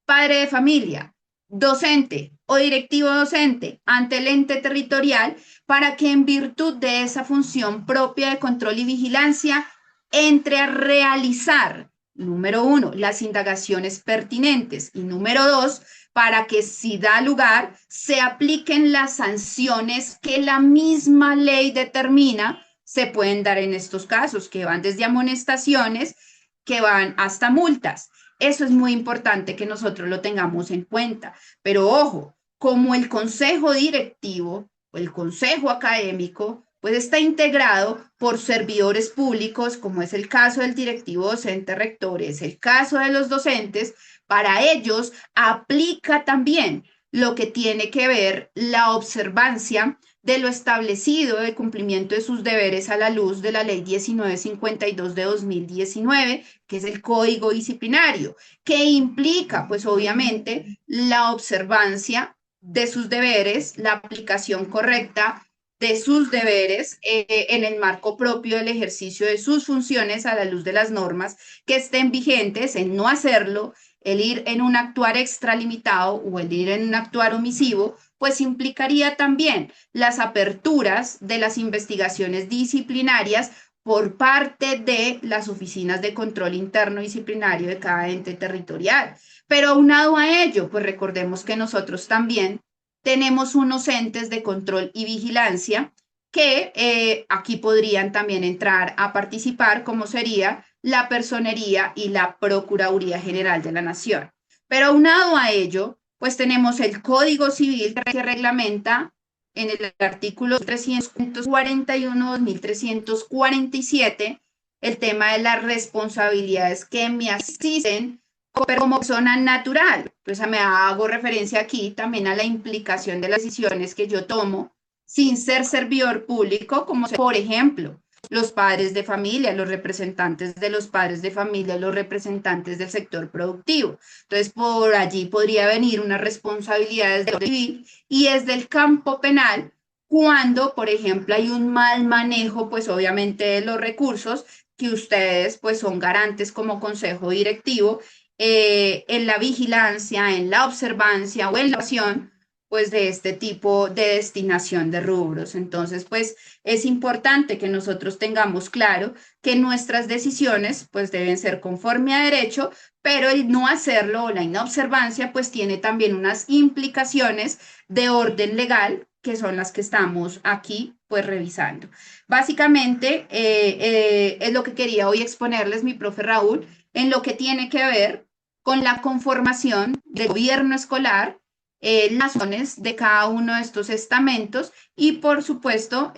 padre de familia, docente o directivo docente ante el ente territorial para que en virtud de esa función propia de control y vigilancia entre a realizar, número uno, las indagaciones pertinentes y número dos, para que si da lugar se apliquen las sanciones que la misma ley determina se pueden dar en estos casos, que van desde amonestaciones, que van hasta multas. Eso es muy importante que nosotros lo tengamos en cuenta. Pero ojo, como el consejo directivo o el consejo académico, pues está integrado por servidores públicos, como es el caso del directivo docente rector, es el caso de los docentes, para ellos aplica también lo que tiene que ver la observancia de lo establecido de cumplimiento de sus deberes a la luz de la ley 1952 de 2019, que es el código disciplinario, que implica, pues obviamente, la observancia de sus deberes, la aplicación correcta de sus deberes en el marco propio del ejercicio de sus funciones a la luz de las normas que estén vigentes, en no hacerlo, el ir en un actuar extralimitado o el ir en un actuar omisivo, pues implicaría también las aperturas de las investigaciones disciplinarias por parte de las oficinas de control interno disciplinario de cada ente territorial. Pero aunado a ello, pues recordemos que nosotros también tenemos unos entes de control y vigilancia que aquí podrían también entrar a participar, como sería la Personería y la Procuraduría General de la Nación. Pero aunado a ello, pues tenemos el Código Civil que reglamenta en el artículo 341-2347 el tema de las responsabilidades que me asisten como persona natural. Entonces me hago referencia aquí también a la implicación de las decisiones que yo tomo sin ser servidor público, como por ejemplo los padres de familia, los representantes de los padres de familia, los representantes del sector productivo. Entonces, por allí podría venir una responsabilidad desde el civil y desde el campo penal cuando, por ejemplo, hay un mal manejo, pues obviamente de los recursos que ustedes pues son garantes como consejo directivo en la vigilancia, en la observancia o en la acción pues de este tipo de destinación de rubros. Entonces, pues es importante que nosotros tengamos claro que nuestras decisiones pues deben ser conforme a derecho, pero el no hacerlo o la inobservancia pues tiene también unas implicaciones de orden legal que son las que estamos aquí pues revisando. Básicamente es lo que quería hoy exponerles mi profe Raúl en lo que tiene que ver con la conformación del gobierno escolar, las razones de cada uno de estos estamentos y, por supuesto,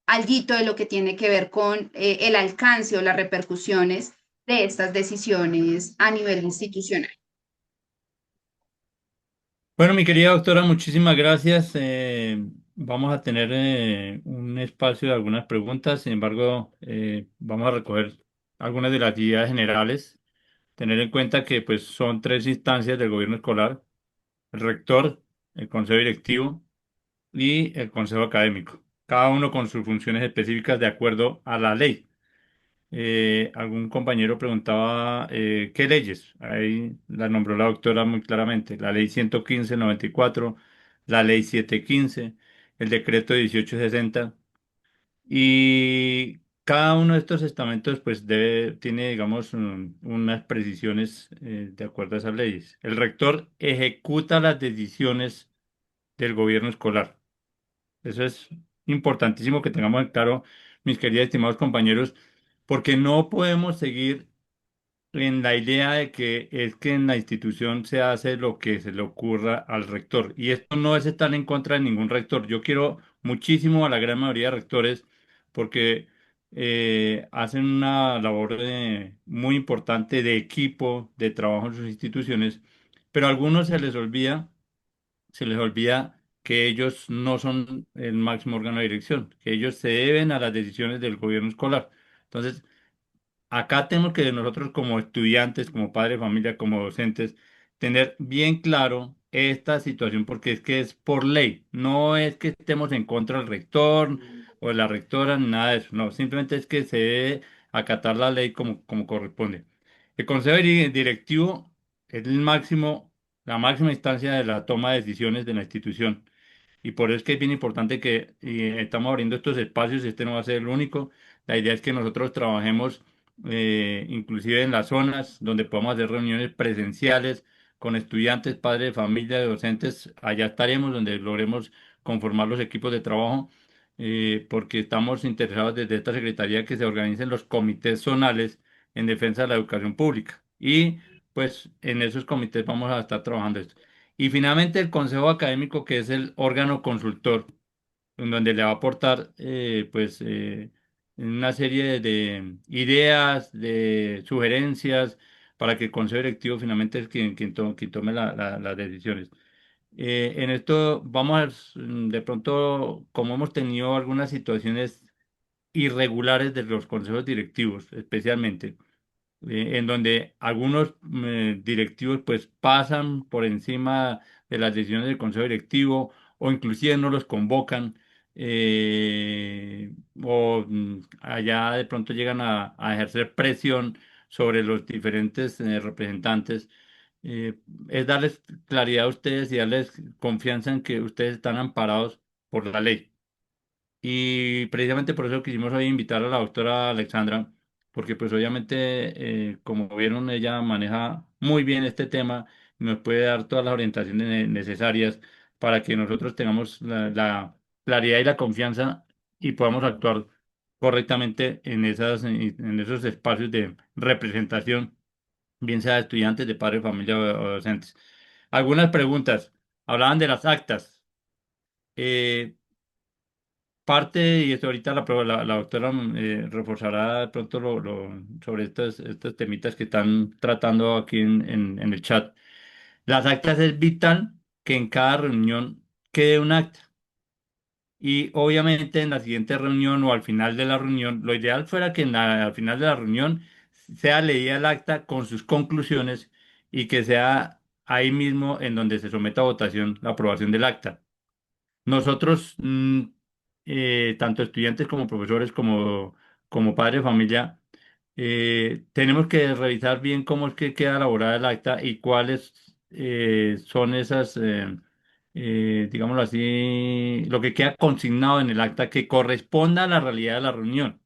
alguito de lo que tiene que ver con el alcance o las repercusiones de estas decisiones a nivel institucional. Bueno, mi querida doctora, muchísimas gracias. Vamos a tener un espacio de algunas preguntas, sin embargo, vamos a recoger algunas de las ideas generales. Tener en cuenta que pues son tres instancias del gobierno escolar: el rector, el consejo directivo y el consejo académico, cada uno con sus funciones específicas de acuerdo a la ley. Algún compañero preguntaba qué leyes. Ahí la nombró la doctora muy claramente: la ley 115/94, la ley 715, el decreto 1860. Y cada uno de estos estamentos pues tiene, digamos, unas precisiones de acuerdo a esas leyes. El rector ejecuta las decisiones del gobierno escolar. Eso es importantísimo que tengamos en claro, mis queridos estimados compañeros, porque no podemos seguir en la idea de que es que en la institución se hace lo que se le ocurra al rector. Y esto no es estar en contra de ningún rector. Yo quiero muchísimo a la gran mayoría de rectores porque hacen una labor muy importante de equipo, de trabajo en sus instituciones, pero a algunos se les olvida que ellos no son el máximo órgano de dirección, que ellos se deben a las decisiones del gobierno escolar. Entonces, acá tenemos que nosotros como estudiantes, como padres de familia, como docentes, tener bien claro esta situación, porque es que es por ley, no es que estemos en contra del rector o de la rectora, ni nada de eso, no, simplemente es que se debe acatar la ley como corresponde. El consejo directivo es la máxima instancia de la toma de decisiones de la institución. Y por eso es que es bien importante que estamos abriendo estos espacios, este no va a ser el único. La idea es que nosotros trabajemos inclusive en las zonas donde podamos hacer reuniones presenciales con estudiantes, padres de familia, docentes. Allá estaremos donde logremos conformar los equipos de trabajo, porque estamos interesados desde esta Secretaría que se organicen los comités zonales en defensa de la educación pública. Y pues en esos comités vamos a estar trabajando esto. Y finalmente el Consejo Académico, que es el órgano consultor, en donde le va a aportar una serie de ideas, de sugerencias, para que el Consejo Directivo finalmente es quien tome las decisiones. En esto de pronto, como hemos tenido algunas situaciones irregulares de los consejos directivos, especialmente en donde algunos directivos pues pasan por encima de las decisiones del consejo directivo o inclusive no los convocan, allá de pronto llegan a ejercer presión sobre los diferentes representantes. eh, es darles claridad a ustedes y darles confianza en que ustedes están amparados por la ley. Y precisamente por eso quisimos hoy invitar a la doctora Alexandra, porque pues obviamente, como vieron, ella maneja muy bien este tema y nos puede dar todas las orientaciones necesarias para que nosotros tengamos la claridad y la confianza y podamos actuar correctamente en esos espacios de representación, bien sea de estudiantes, de padres de familia o docentes. Algunas preguntas. Hablaban de las actas. Eh, Parte, y esto ahorita la doctora reforzará de pronto sobre estos temitas que están tratando aquí en el chat. Las actas es vital que en cada reunión quede un acta. Y obviamente en la siguiente reunión o al final de la reunión, lo ideal fuera que al final de la reunión sea leída el acta con sus conclusiones y que sea ahí mismo en donde se someta a votación la aprobación del acta. Nosotros, tanto estudiantes como profesores, como padres de familia, tenemos que revisar bien cómo es que queda elaborada el acta y cuáles son esas, digámoslo así, lo que queda consignado en el acta que corresponda a la realidad de la reunión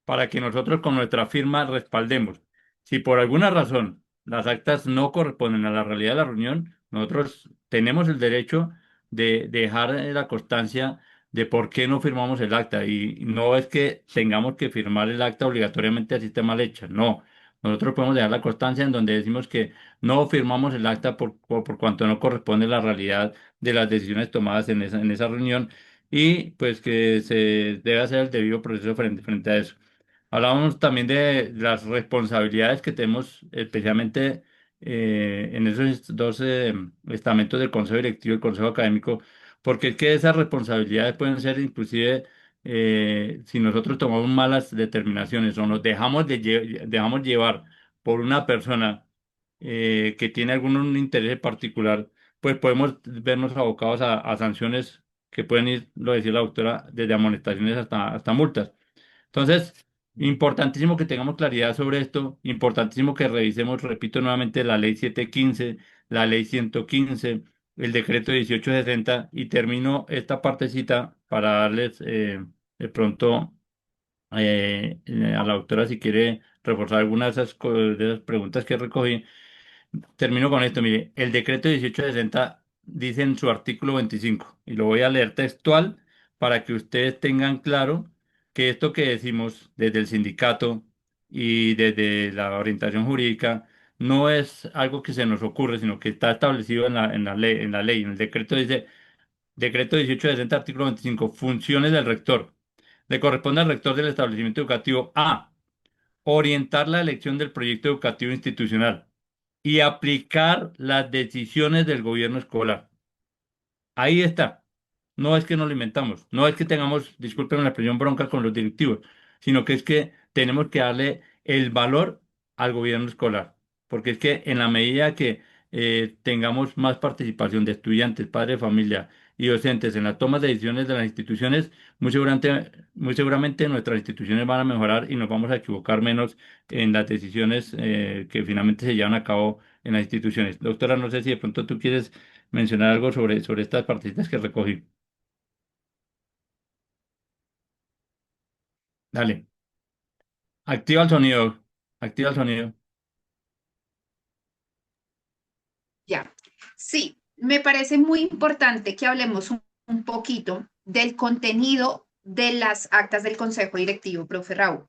para que nosotros con nuestra firma respaldemos. Si por alguna razón las actas no corresponden a la realidad de la reunión, nosotros tenemos el derecho de dejar la constancia de por qué no firmamos el acta. Y no es que tengamos que firmar el acta obligatoriamente así esté mal hecha, no. Nosotros podemos dejar la constancia en donde decimos que no firmamos el acta por cuanto no corresponde a la realidad de las decisiones tomadas en esa reunión y pues que se debe hacer el debido proceso frente a eso. Hablábamos también de las responsabilidades que tenemos, especialmente en esos dos estamentos del Consejo Directivo y el Consejo Académico, porque es que esas responsabilidades pueden ser inclusive si nosotros tomamos malas determinaciones o nos dejamos llevar por una persona que tiene algún interés particular, pues podemos vernos abocados a sanciones que pueden ir, lo decía la doctora, desde amonestaciones hasta multas. Entonces, importantísimo que tengamos claridad sobre esto, importantísimo que revisemos, repito nuevamente, la ley 715, la ley 115, el decreto 1860 y termino esta partecita para darles de pronto a la doctora si quiere reforzar alguna de esas preguntas que recogí. Termino con esto, mire, el decreto 1860 dice en su artículo 25, y lo voy a leer textual para que ustedes tengan claro que esto que decimos desde el sindicato y desde la orientación jurídica no es algo que se nos ocurre, sino que está establecido en la ley. En el decreto dice, decreto 1860, artículo 25, funciones del rector. Le corresponde al rector del establecimiento educativo a orientar la elección del proyecto educativo institucional y aplicar las decisiones del gobierno escolar. Ahí está. No es que nos lo inventamos, no es que tengamos, disculpen la expresión, bronca con los directivos, sino que es que tenemos que darle el valor al gobierno escolar. Porque es que en la medida que tengamos más participación de estudiantes, padres de familia y docentes en la toma de decisiones de las instituciones, muy seguramente nuestras instituciones van a mejorar y nos vamos a equivocar menos en las decisiones que finalmente se llevan a cabo en las instituciones. Doctora, no sé si de pronto tú quieres mencionar algo sobre estas partiditas que recogí. Dale, activa el sonido, activa el sonido. Ya. Sí, me parece muy importante que hablemos un poquito del contenido de las actas del Consejo Directivo, profe Raúl,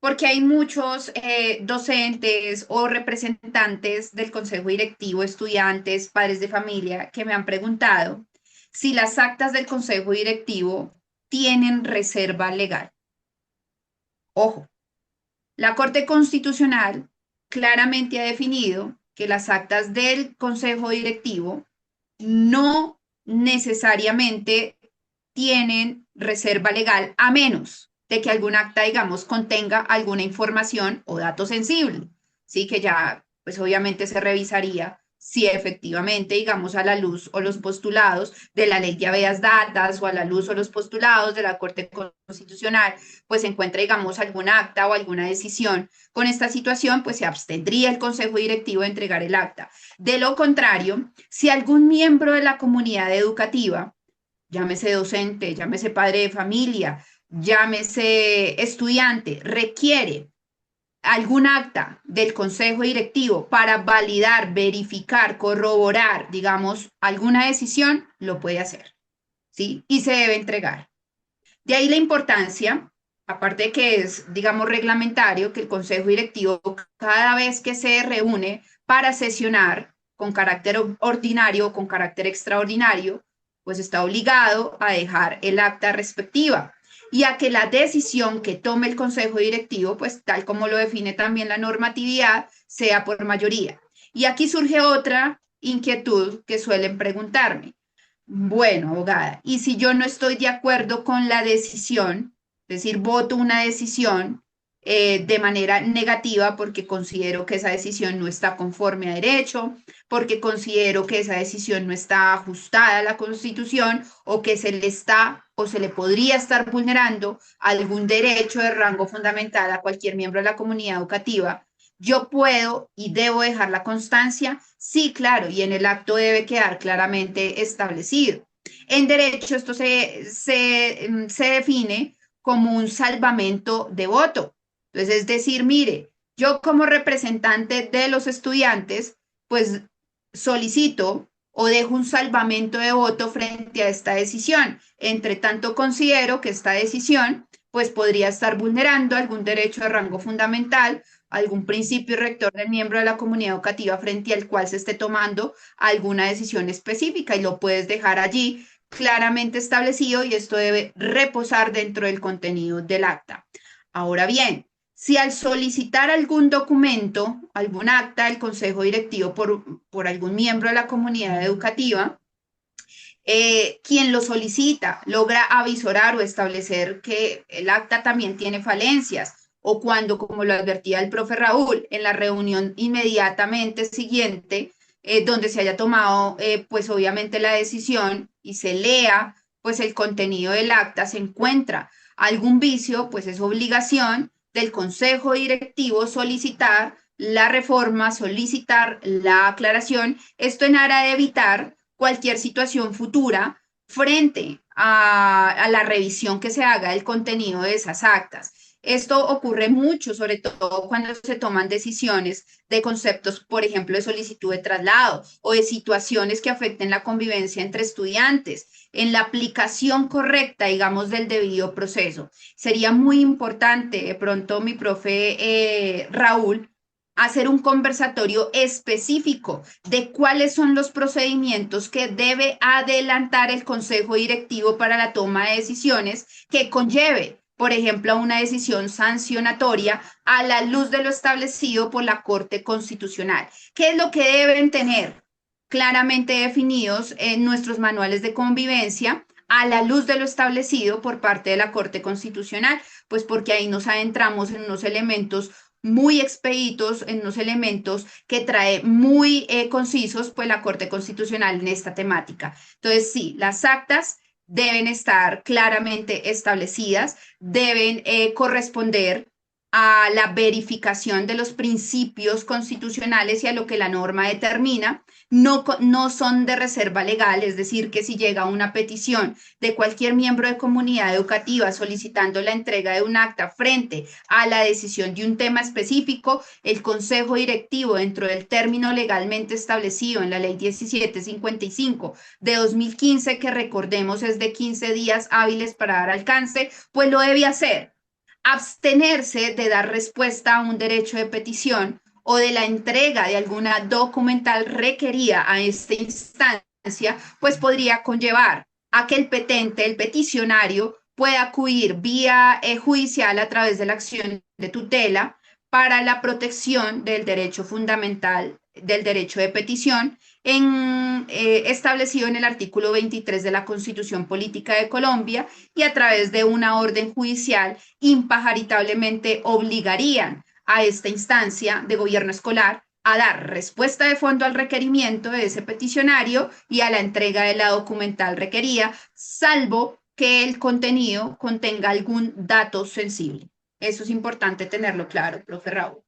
porque hay muchos docentes o representantes del Consejo Directivo, estudiantes, padres de familia, que me han preguntado si las actas del Consejo Directivo tienen reserva legal. Ojo, la Corte Constitucional claramente ha definido que las actas del Consejo Directivo no necesariamente tienen reserva legal, a menos de que algún acta, digamos, contenga alguna información o dato sensible, ¿sí? Que ya, pues obviamente se revisaría si efectivamente, digamos, a la luz o los postulados de la ley de habeas datas o a la luz o los postulados de la Corte Constitucional, pues se encuentra, digamos, algún acta o alguna decisión con esta situación, pues se abstendría el Consejo Directivo de entregar el acta. De lo contrario, si algún miembro de la comunidad educativa, llámese docente, llámese padre de familia, llámese estudiante, requiere algún acta del consejo directivo para validar, verificar, corroborar, digamos, alguna decisión, lo puede hacer, ¿sí? Y se debe entregar. De ahí la importancia, aparte de que es, digamos, reglamentario, que el consejo directivo cada vez que se reúne para sesionar con carácter ordinario o con carácter extraordinario, pues está obligado a dejar el acta respectiva y a que la decisión que tome el consejo directivo, pues tal como lo define también la normatividad, sea por mayoría. Y aquí surge otra inquietud que suelen preguntarme. Bueno, abogada, y si yo no estoy de acuerdo con la decisión, es decir, voto una decisión de manera negativa porque considero que esa decisión no está conforme a derecho, porque considero que esa decisión no está ajustada a la Constitución o que se le está o se le podría estar vulnerando algún derecho de rango fundamental a cualquier miembro de la comunidad educativa, yo puedo y debo dejar la constancia, sí, claro, y en el acto debe quedar claramente establecido. En derecho esto se define como un salvamento de voto. Entonces, es decir, mire, yo como representante de los estudiantes, pues solicito o dejo un salvamento de voto frente a esta decisión. Entre tanto, considero que esta decisión pues podría estar vulnerando algún derecho de rango fundamental, algún principio rector del miembro de la comunidad educativa frente al cual se esté tomando alguna decisión específica y lo puedes dejar allí claramente establecido y esto debe reposar dentro del contenido del acta. Ahora bien, si al solicitar algún documento, algún acta del consejo directivo por algún miembro de la comunidad educativa, quien lo solicita logra avisorar o establecer que el acta también tiene falencias, o cuando, como lo advertía el profe Raúl, en la reunión inmediatamente siguiente, donde se haya tomado, pues obviamente la decisión y se lea, pues el contenido del acta, se encuentra algún vicio, pues es obligación del consejo directivo solicitar la reforma, solicitar la aclaración, esto en aras de evitar cualquier situación futura frente a la revisión que se haga del contenido de esas actas. Esto ocurre mucho, sobre todo cuando se toman decisiones de conceptos, por ejemplo, de solicitud de traslado o de situaciones que afecten la convivencia entre estudiantes, en la aplicación correcta, digamos, del debido proceso. Sería muy importante, de pronto, mi profe Raúl, hacer un conversatorio específico de cuáles son los procedimientos que debe adelantar el consejo directivo para la toma de decisiones que conlleve, por ejemplo, a una decisión sancionatoria a la luz de lo establecido por la Corte Constitucional. ¿Qué es lo que deben tener claramente definidos en nuestros manuales de convivencia a la luz de lo establecido por parte de la Corte Constitucional? Pues porque ahí nos adentramos en unos elementos muy expeditos, en unos elementos que trae muy concisos, pues la Corte Constitucional en esta temática. Entonces, sí, las actas deben estar claramente establecidas, deben corresponder a la verificación de los principios constitucionales y a lo que la norma determina. No son de reserva legal, es decir, que si llega una petición de cualquier miembro de comunidad educativa solicitando la entrega de un acta frente a la decisión de un tema específico, el consejo directivo, dentro del término legalmente establecido en la ley 1755 de 2015, que recordemos es de 15 días hábiles para dar alcance, pues lo debe hacer. Abstenerse de dar respuesta a un derecho de petición o de la entrega de alguna documental requerida a esta instancia, pues podría conllevar a que el petente, el peticionario, pueda acudir vía judicial a través de la acción de tutela para la protección del derecho fundamental, del derecho de petición, establecido en el artículo 23 de la Constitución Política de Colombia, y a través de una orden judicial impajaritablemente obligarían a esta instancia de gobierno escolar a dar respuesta de fondo al requerimiento de ese peticionario y a la entrega de la documental requerida, salvo que el contenido contenga algún dato sensible. Eso es importante tenerlo claro, profe Raúl.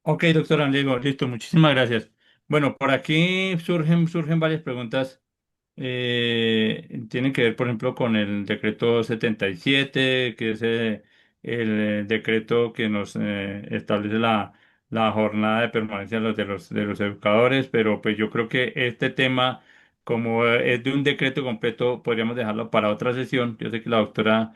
Ok, doctora Diego, listo, muchísimas gracias. Bueno, por aquí surgen varias preguntas. Tienen que ver, por ejemplo, con el decreto 77, que es el decreto que nos establece la jornada de permanencia de los educadores, pero pues yo creo que este tema, como es de un decreto completo, podríamos dejarlo para otra sesión. Yo sé que la doctora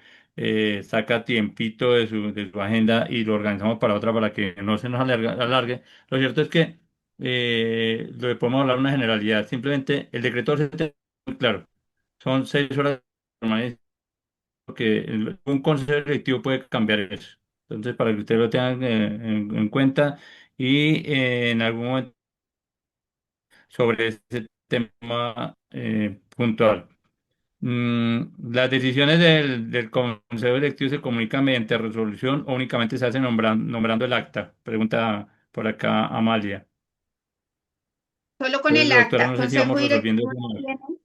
saca tiempito de su agenda y lo organizamos para otra para que no se nos alargue. Lo cierto es que lo podemos hablar una generalidad. Simplemente el decreto 77 muy claro. Son 6 horas de permanencia, porque un consejo directivo puede cambiar eso. Entonces, para que ustedes lo tengan en cuenta y en algún momento sobre este tema puntual. Las decisiones del consejo directivo se comunican mediante resolución o únicamente se hace nombrando el acta. Pregunta por acá Amalia. Solo con el Entonces, doctora, acta, no sé si consejo vamos resolviendo directivo eso. no tiene.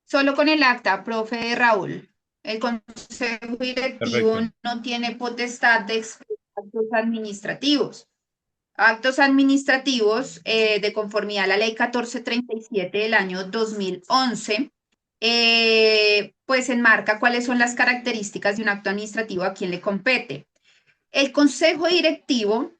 Solo con el acta, profe Raúl. El consejo directivo Perfecto. no tiene potestad de expedir actos administrativos. Actos administrativos, de conformidad a la ley 1437 del año 2011, pues enmarca cuáles son las características de un acto administrativo a quien le compete. El consejo directivo,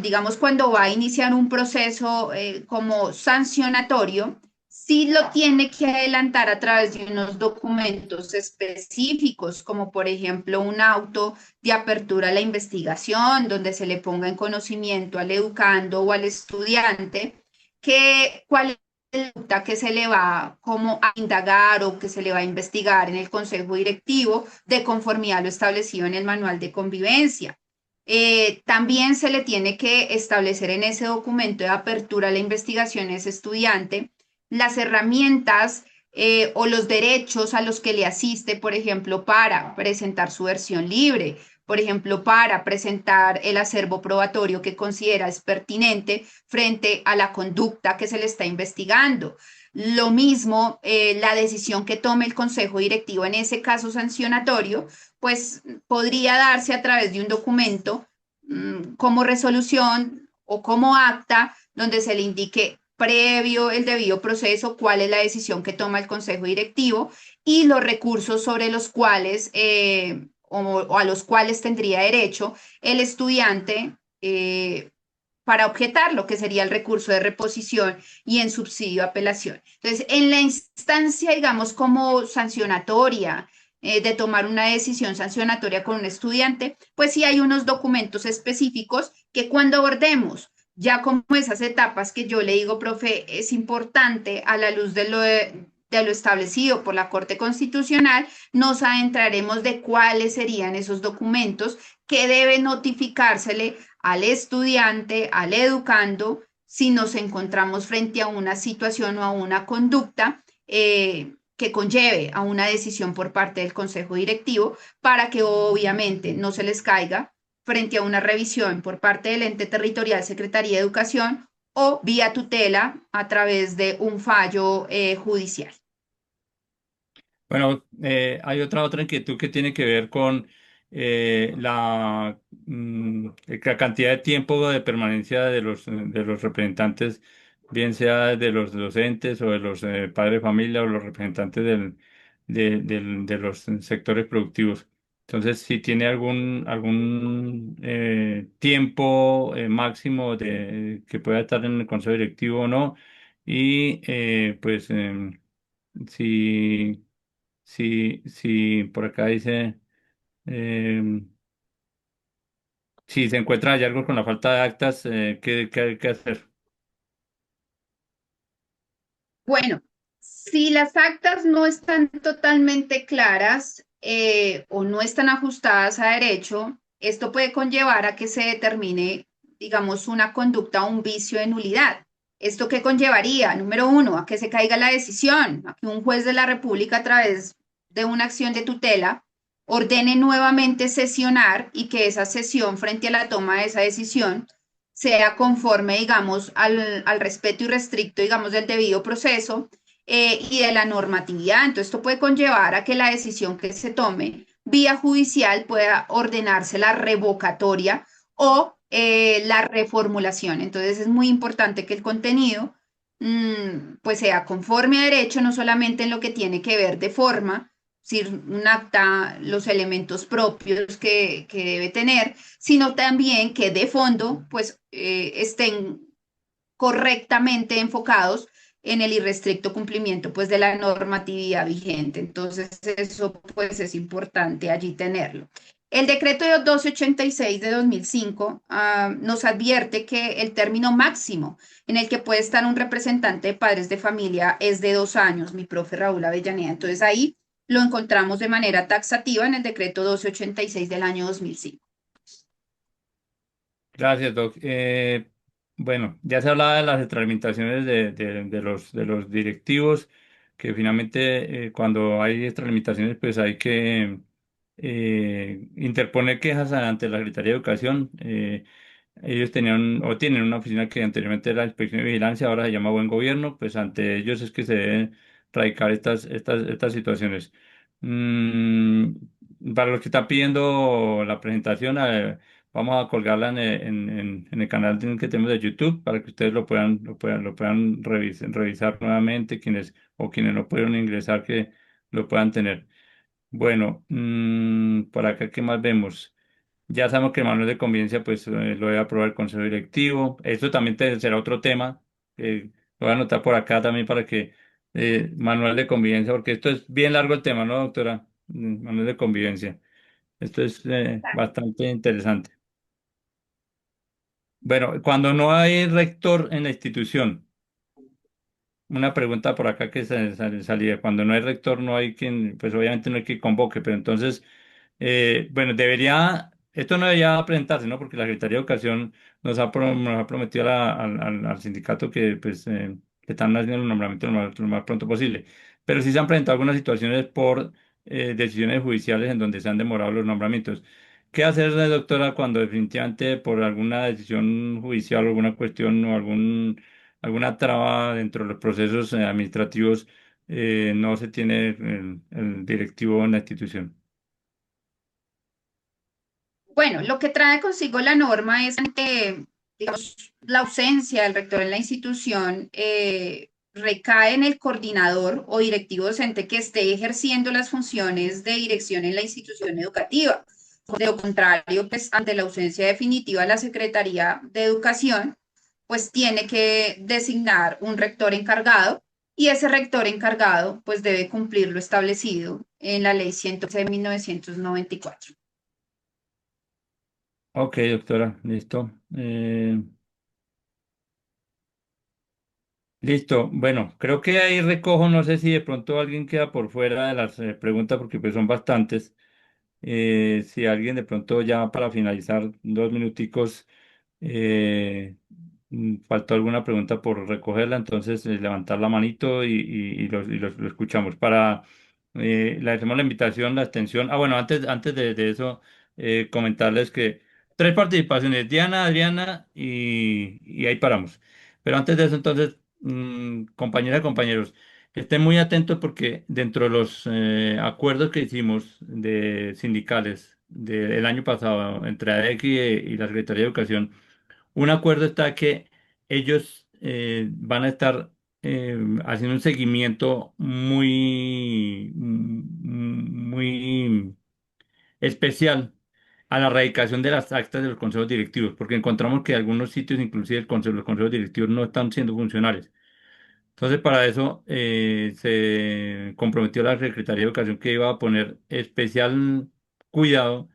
digamos, cuando va a iniciar un proceso como sancionatorio, sí lo tiene que adelantar a través de unos documentos específicos, como por ejemplo un auto de apertura a la investigación, donde se le ponga en conocimiento al educando o al estudiante que cuál es la que se le va como a indagar o que se le va a investigar en el consejo directivo de conformidad a lo establecido en el manual de convivencia. También se le tiene que establecer en ese documento de apertura a la investigación a ese estudiante las herramientas o los derechos a los que le asiste, por ejemplo, para presentar su versión libre, por ejemplo, para presentar el acervo probatorio que considera es pertinente frente a la conducta que se le está investigando. Lo mismo, la decisión que tome el Consejo Directivo en ese caso sancionatorio, pues podría darse a través de un documento como resolución o como acta donde se le indique previo el debido proceso cuál es la decisión que toma el Consejo Directivo y los recursos sobre los cuales o a los cuales tendría derecho el estudiante para objetar lo que sería el recurso de reposición y en subsidio de apelación. Entonces, en la instancia, digamos, como sancionatoria, de tomar una decisión sancionatoria con un estudiante, pues sí hay unos documentos específicos que cuando abordemos ya como esas etapas que yo le digo, profe, es importante a la luz de lo establecido por la Corte Constitucional, nos adentraremos de cuáles serían esos documentos que debe notificársele al estudiante, al educando, si nos encontramos frente a una situación o a una conducta que conlleve a una decisión por parte del Consejo Directivo para que obviamente no se les caiga frente a una revisión por parte del ente territorial Secretaría de Educación o vía tutela a través de un fallo judicial. Bueno, hay otra inquietud que tiene que ver con la cantidad de tiempo de permanencia de los representantes, bien sea de los docentes o de los padres de familia o los representantes de los sectores productivos. Entonces, si tiene algún tiempo máximo que pueda estar en el consejo directivo o no, y pues si si por acá dice, eh, si se encuentran hallazgos con la falta de actas, ¿qué hay que hacer? Bueno, si las actas no están totalmente claras o no están ajustadas a derecho, esto puede conllevar a que se determine, digamos, una conducta o un vicio de nulidad. ¿Esto qué conllevaría? Número uno, a que se caiga la decisión, a que un juez de la República a través de una acción de tutela ordene nuevamente sesionar y que esa sesión frente a la toma de esa decisión sea conforme, digamos, al respeto irrestricto, digamos, del debido proceso y de la normatividad. Entonces, esto puede conllevar a que la decisión que se tome vía judicial pueda ordenarse la revocatoria o la reformulación. Entonces, es muy importante que el contenido pues sea conforme a derecho, no solamente en lo que tiene que ver de forma, si un acta, los elementos propios que debe tener, sino también que de fondo pues estén correctamente enfocados en el irrestricto cumplimiento pues de la normatividad vigente. Entonces eso pues es importante allí tenerlo. El decreto 1286 de 2005 nos advierte que el término máximo en el que puede estar un representante de padres de familia es de 2 años, mi profe Raúl Avellaneda. Entonces ahí lo encontramos de manera taxativa en el decreto 1286 del año 2005. Gracias, Doc. Bueno, ya se hablaba de las extralimitaciones de los directivos, que finalmente cuando hay extralimitaciones, pues hay que interponer quejas ante la Secretaría de Educación. Ellos tenían o tienen una oficina que anteriormente era Inspección y Vigilancia, ahora se llama Buen Gobierno, pues ante ellos es que se deben radicar estas situaciones. Mm, para los que están pidiendo la presentación, vamos a colgarla en el canal que tenemos de YouTube para que ustedes lo puedan revisar nuevamente, quienes no pudieron ingresar, que lo puedan tener. Bueno, por acá, ¿qué más vemos? Ya sabemos que el manual de convivencia pues lo debe aprobar el Consejo Directivo. Esto también será otro tema. Lo voy a anotar por acá también para que manual de convivencia, porque esto es bien largo el tema, ¿no, doctora? Manual de convivencia. Esto es bastante interesante. Bueno, cuando no hay rector en la institución, una pregunta por acá que salía, cuando no hay rector no hay quien, pues obviamente no hay quien convoque, pero entonces, bueno, esto no debería presentarse, ¿no? Porque la Secretaría de Educación nos ha prometido al sindicato que pues se están haciendo los nombramientos lo más pronto posible. Pero sí se han presentado algunas situaciones por decisiones judiciales en donde se han demorado los nombramientos. ¿Qué hacer, doctora, cuando definitivamente por alguna decisión judicial, alguna cuestión o alguna traba dentro de los procesos administrativos no se tiene el directivo en la institución? Bueno, lo que trae consigo la norma es que, digamos, la ausencia del rector en la institución recae en el coordinador o directivo docente que esté ejerciendo las funciones de dirección en la institución educativa. De lo contrario, pues ante la ausencia definitiva, la Secretaría de Educación pues tiene que designar un rector encargado y ese rector encargado pues debe cumplir lo establecido en la Ley 113 de 1994. Ok, doctora, listo. Listo. Bueno, creo que ahí recojo, no sé si de pronto alguien queda por fuera de las preguntas porque pues son bastantes. Si alguien de pronto ya para finalizar 2 minuticos faltó alguna pregunta por recogerla, entonces levantar la manito lo escuchamos. Le hacemos la invitación, la extensión. Ah, bueno, antes de eso, comentarles que tres participaciones, Diana, Adriana y ahí paramos. Pero antes de eso, entonces, compañeras y compañeros. Estén muy atentos porque dentro de los acuerdos que hicimos de sindicales del año pasado entre ADEC y la Secretaría de Educación, un acuerdo está que ellos van a estar haciendo un seguimiento muy especial a la erradicación de las actas de los consejos directivos, porque encontramos que algunos sitios, inclusive los consejos directivos, no están siendo funcionales. Entonces, para eso se comprometió la Secretaría de Educación que iba a poner especial cuidado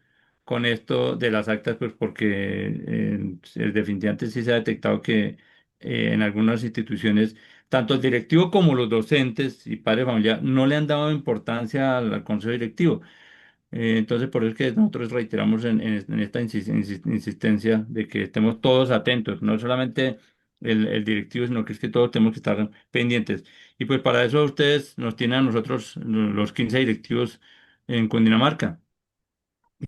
con esto de las actas, pues porque definitivamente sí se ha detectado que en algunas instituciones, tanto el directivo como los docentes y padres de familia no le han dado importancia al consejo directivo. Entonces, por eso es que nosotros reiteramos en esta insistencia de que estemos todos atentos, no solamente el directivo, sino que es que todos tenemos que estar pendientes. Y pues para eso ustedes nos tienen a nosotros, los 15 directivos en Cundinamarca.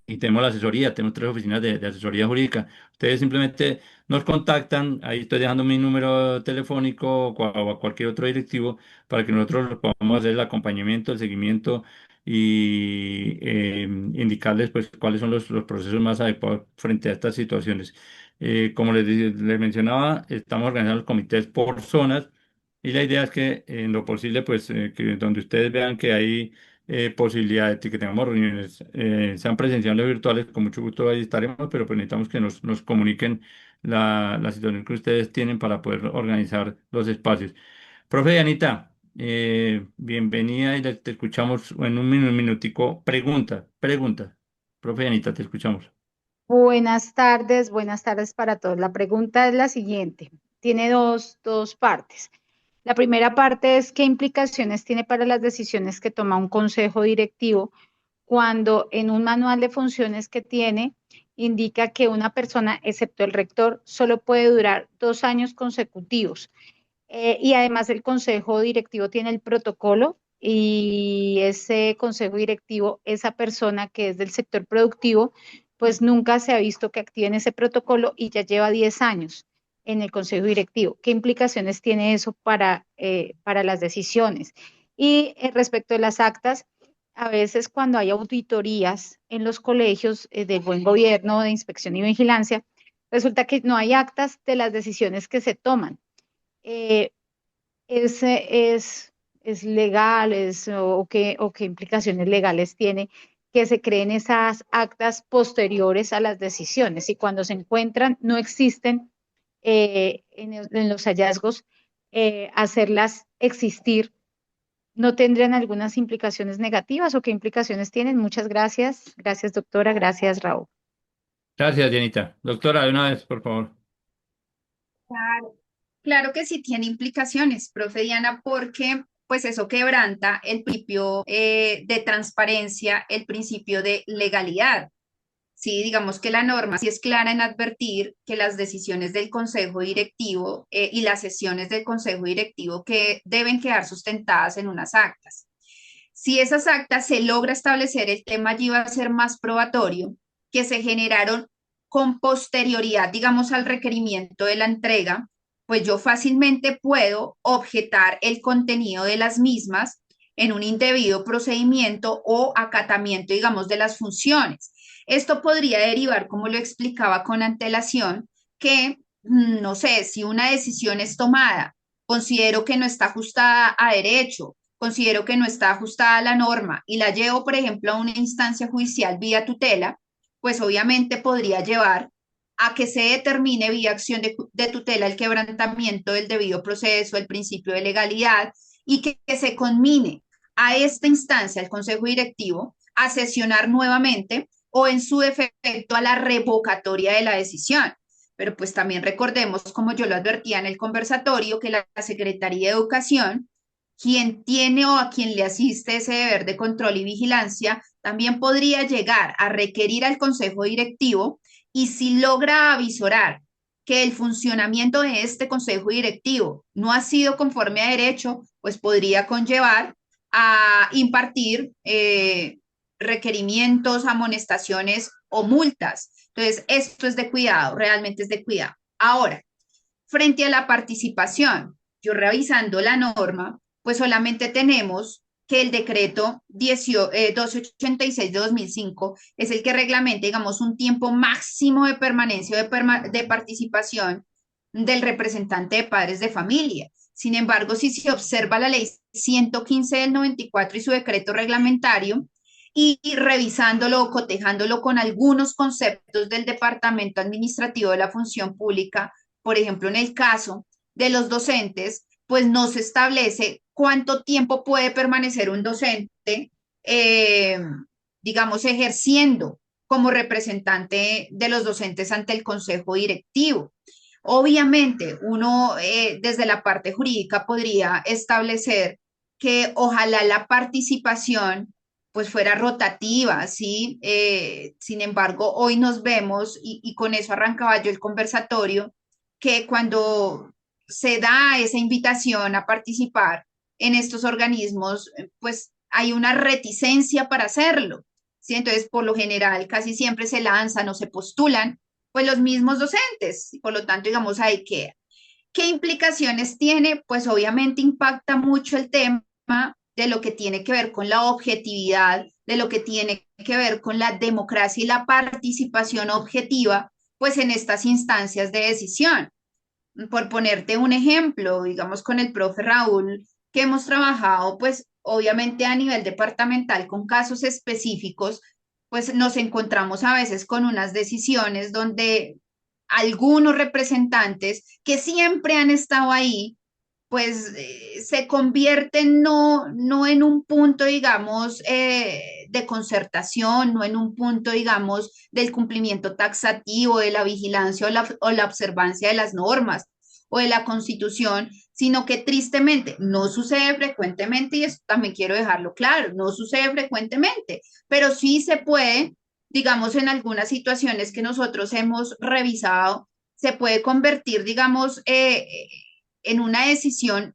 Y tenemos la asesoría, tenemos tres oficinas de asesoría jurídica. Ustedes simplemente nos contactan, ahí estoy dejando mi número telefónico o a cualquier otro directivo para que nosotros les podamos hacer el acompañamiento, el seguimiento y indicarles pues cuáles son los procesos más adecuados frente a estas situaciones. Como les mencionaba, estamos organizando los comités por zonas y la idea es que en lo posible pues que donde ustedes vean que hay posibilidad de que tengamos reuniones, sean presenciales o virtuales, con mucho gusto ahí estaremos, pero pues necesitamos que nos comuniquen la situación que ustedes tienen para poder organizar los espacios. Profe Anita, bienvenida y te escuchamos en un minutico. Pregunta. Profe Anita, te escuchamos. Buenas tardes para todos. La pregunta es la siguiente. Tiene dos partes. La primera parte es qué implicaciones tiene para las decisiones que toma un consejo directivo cuando en un manual de funciones que tiene indica que una persona, excepto el rector, solo puede durar 2 años consecutivos. Y además el consejo directivo tiene el protocolo y ese consejo directivo, esa persona que es del sector productivo, pues nunca se ha visto que activen ese protocolo y ya lleva 10 años en el consejo directivo. ¿Qué implicaciones tiene eso para las decisiones? Y respecto de las actas, a veces cuando hay auditorías en los colegios de buen gobierno, de inspección y vigilancia, resulta que no hay actas de las decisiones que se toman. Eh, ese es legal, o qué implicaciones legales tiene que se creen esas actas posteriores a las decisiones y cuando se encuentran no existen en los hallazgos, hacerlas existir, ¿no tendrían algunas implicaciones negativas o qué implicaciones tienen? Muchas gracias. Gracias, doctora. Gracias, Raúl. Gracias, Dianita. Doctora, de una vez, por favor. Claro, claro que sí tiene implicaciones, profe Diana, porque pues eso quebranta el principio de transparencia, el principio de legalidad. Sí, digamos que la norma sí es clara en advertir que las decisiones del consejo directivo y las sesiones del consejo directivo que deben quedar sustentadas en unas actas. Si esas actas se logra establecer, el tema allí va a ser más probatorio, que se generaron con posterioridad, digamos, al requerimiento de la entrega, pues yo fácilmente puedo objetar el contenido de las mismas en un indebido procedimiento o acatamiento, digamos, de las funciones. Esto podría derivar, como lo explicaba con antelación, que, no sé, si una decisión es tomada, considero que no está ajustada a derecho, considero que no está ajustada a la norma y la llevo, por ejemplo, a una instancia judicial vía tutela, pues obviamente podría llevar a que se determine vía acción de tutela el quebrantamiento del debido proceso, el principio de legalidad y que se conmine a esta instancia, el Consejo Directivo, a sesionar nuevamente o en su defecto a la revocatoria de la decisión. Pero pues también recordemos, como yo lo advertía en el conversatorio, que la Secretaría de Educación, quien tiene o a quien le asiste ese deber de control y vigilancia, también podría llegar a requerir al Consejo Directivo y si logra avisorar que el funcionamiento de este Consejo Directivo no ha sido conforme a derecho, pues podría conllevar a impartir requerimientos, amonestaciones o multas. Entonces, esto es de cuidado, realmente es de cuidado. Ahora, frente a la participación, yo revisando la norma, pues solamente tenemos que el decreto 1286 de 2005 es el que reglamenta, digamos, un tiempo máximo de permanencia de participación del representante de padres de familia. Sin embargo, si se observa la ley 115 del 94 y su decreto reglamentario, y revisándolo, cotejándolo con algunos conceptos del Departamento Administrativo de la Función Pública, por ejemplo, en el caso de los docentes, pues no se establece cuánto tiempo puede permanecer un docente, eh, digamos, ejerciendo como representante de los docentes ante el consejo directivo. Obviamente, uno desde la parte jurídica podría establecer que ojalá la participación pues fuera rotativa, ¿sí? Sin embargo, hoy nos vemos, y con eso arrancaba yo el conversatorio, que cuando se da esa invitación a participar en estos organismos, pues hay una reticencia para hacerlo, ¿sí? Entonces, por lo general, casi siempre se lanzan o se postulan, pues los mismos docentes, y por lo tanto, digamos, hay que ¿qué implicaciones tiene? Pues obviamente impacta mucho el tema de lo que tiene que ver con la objetividad, de lo que tiene que ver con la democracia y la participación objetiva, pues en estas instancias de decisión. Por ponerte un ejemplo, digamos con el profe Raúl, que hemos trabajado, pues obviamente a nivel departamental con casos específicos, pues nos encontramos a veces con unas decisiones donde algunos representantes que siempre han estado ahí, pues se convierten no en un punto, digamos, de concertación, no en un punto, digamos, del cumplimiento taxativo, de la vigilancia o la observancia de las normas o de la Constitución, sino que tristemente no sucede frecuentemente, y eso también quiero dejarlo claro, no sucede frecuentemente, pero sí se puede, digamos, en algunas situaciones que nosotros hemos revisado, se puede convertir, digamos, en una decisión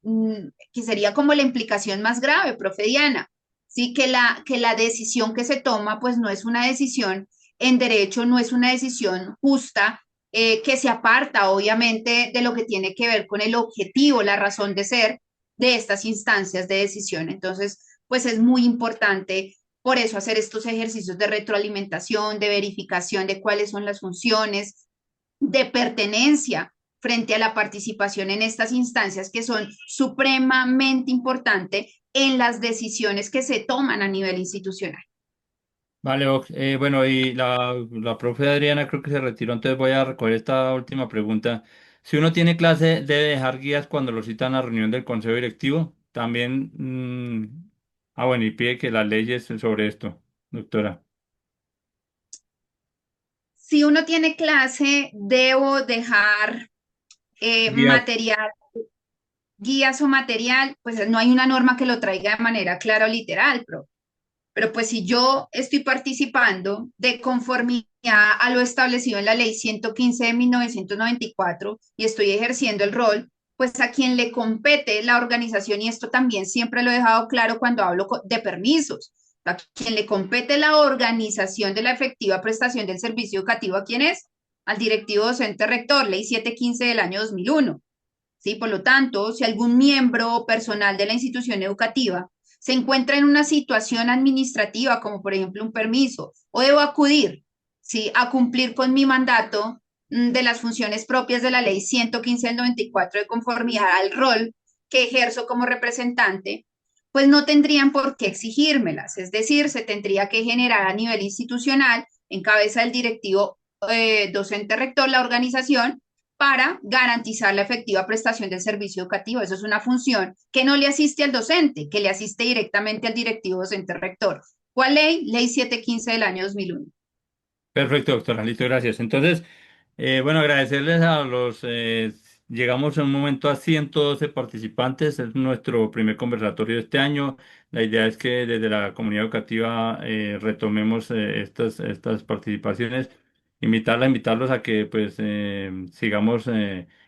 que sería como la implicación más grave, profe Diana, ¿sí? Que la decisión que se toma pues no es una decisión en derecho, no es una decisión justa, que se aparta obviamente de lo que tiene que ver con el objetivo, la razón de ser de estas instancias de decisión. Entonces, pues es muy importante por eso hacer estos ejercicios de retroalimentación, de verificación de cuáles son las funciones, de pertenencia frente a la participación en estas instancias que son supremamente importantes en las decisiones que se toman a nivel institucional. Vale, bueno, y la profe Adriana creo que se retiró, entonces voy a recoger esta última pregunta. Si uno tiene clase, ¿debe dejar guías cuando lo citan a reunión del consejo directivo? También, bueno, y pide que las leyes sobre esto, doctora. Si uno tiene clase, debo dejar Guías. material, guías o material, pues no hay una norma que lo traiga de manera clara o literal, pero Pero pues si yo estoy participando de conformidad a lo establecido en la ley 115 de 1994 y estoy ejerciendo el rol, pues a quien le compete la organización, y esto también siempre lo he dejado claro cuando hablo de permisos, a quien le compete la organización de la efectiva prestación del servicio educativo, ¿a quién es? Al directivo docente rector, ley 715 del año 2001. ¿Sí? Por lo tanto, si algún miembro o personal de la institución educativa se encuentra en una situación administrativa, como por ejemplo un permiso, o debo acudir, ¿sí? A cumplir con mi mandato de las funciones propias de la ley 115 del 94 de conformidad al rol que ejerzo como representante, pues no tendrían por qué exigírmelas. Es decir, se tendría que generar a nivel institucional, en cabeza del directivo docente rector, la organización, para garantizar la efectiva prestación del servicio educativo. Eso es una función que no le asiste al docente, que le asiste directamente al directivo docente rector. ¿Cuál ley? Ley 715 del año 2001. Perfecto, doctora, listo, gracias. Entonces, bueno, agradecerles a llegamos en un momento a 112 participantes, es nuestro primer conversatorio de este año. La idea es que desde la comunidad educativa retomemos estas participaciones, invitarlos a que pues sigamos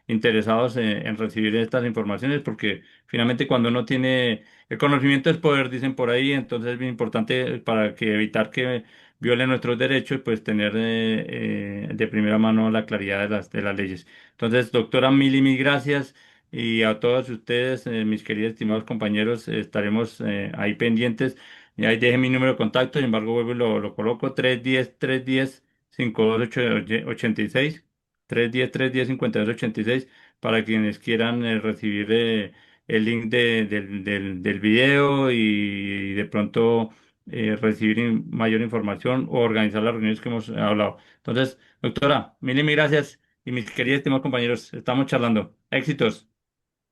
interesados en recibir estas informaciones, porque finalmente cuando uno tiene el conocimiento es poder, dicen por ahí, entonces es bien importante para que evitar que violen nuestros derechos, pues tener de primera mano la claridad de las leyes. Entonces, doctora, mil gracias y a todos ustedes, mis queridos estimados compañeros, estaremos ahí pendientes. Y ahí deje mi número de contacto, sin embargo, vuelvo y lo coloco, 310-310-5286, 310-310-5286, para quienes quieran recibir el link del video y de pronto recibir mayor información o organizar las reuniones que hemos hablado. Entonces, doctora, mil gracias y mis queridos estimados compañeros, estamos charlando. Éxitos.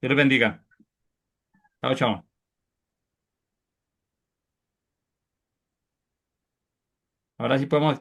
Dios los bendiga. Chao, chao. Ahora sí podemos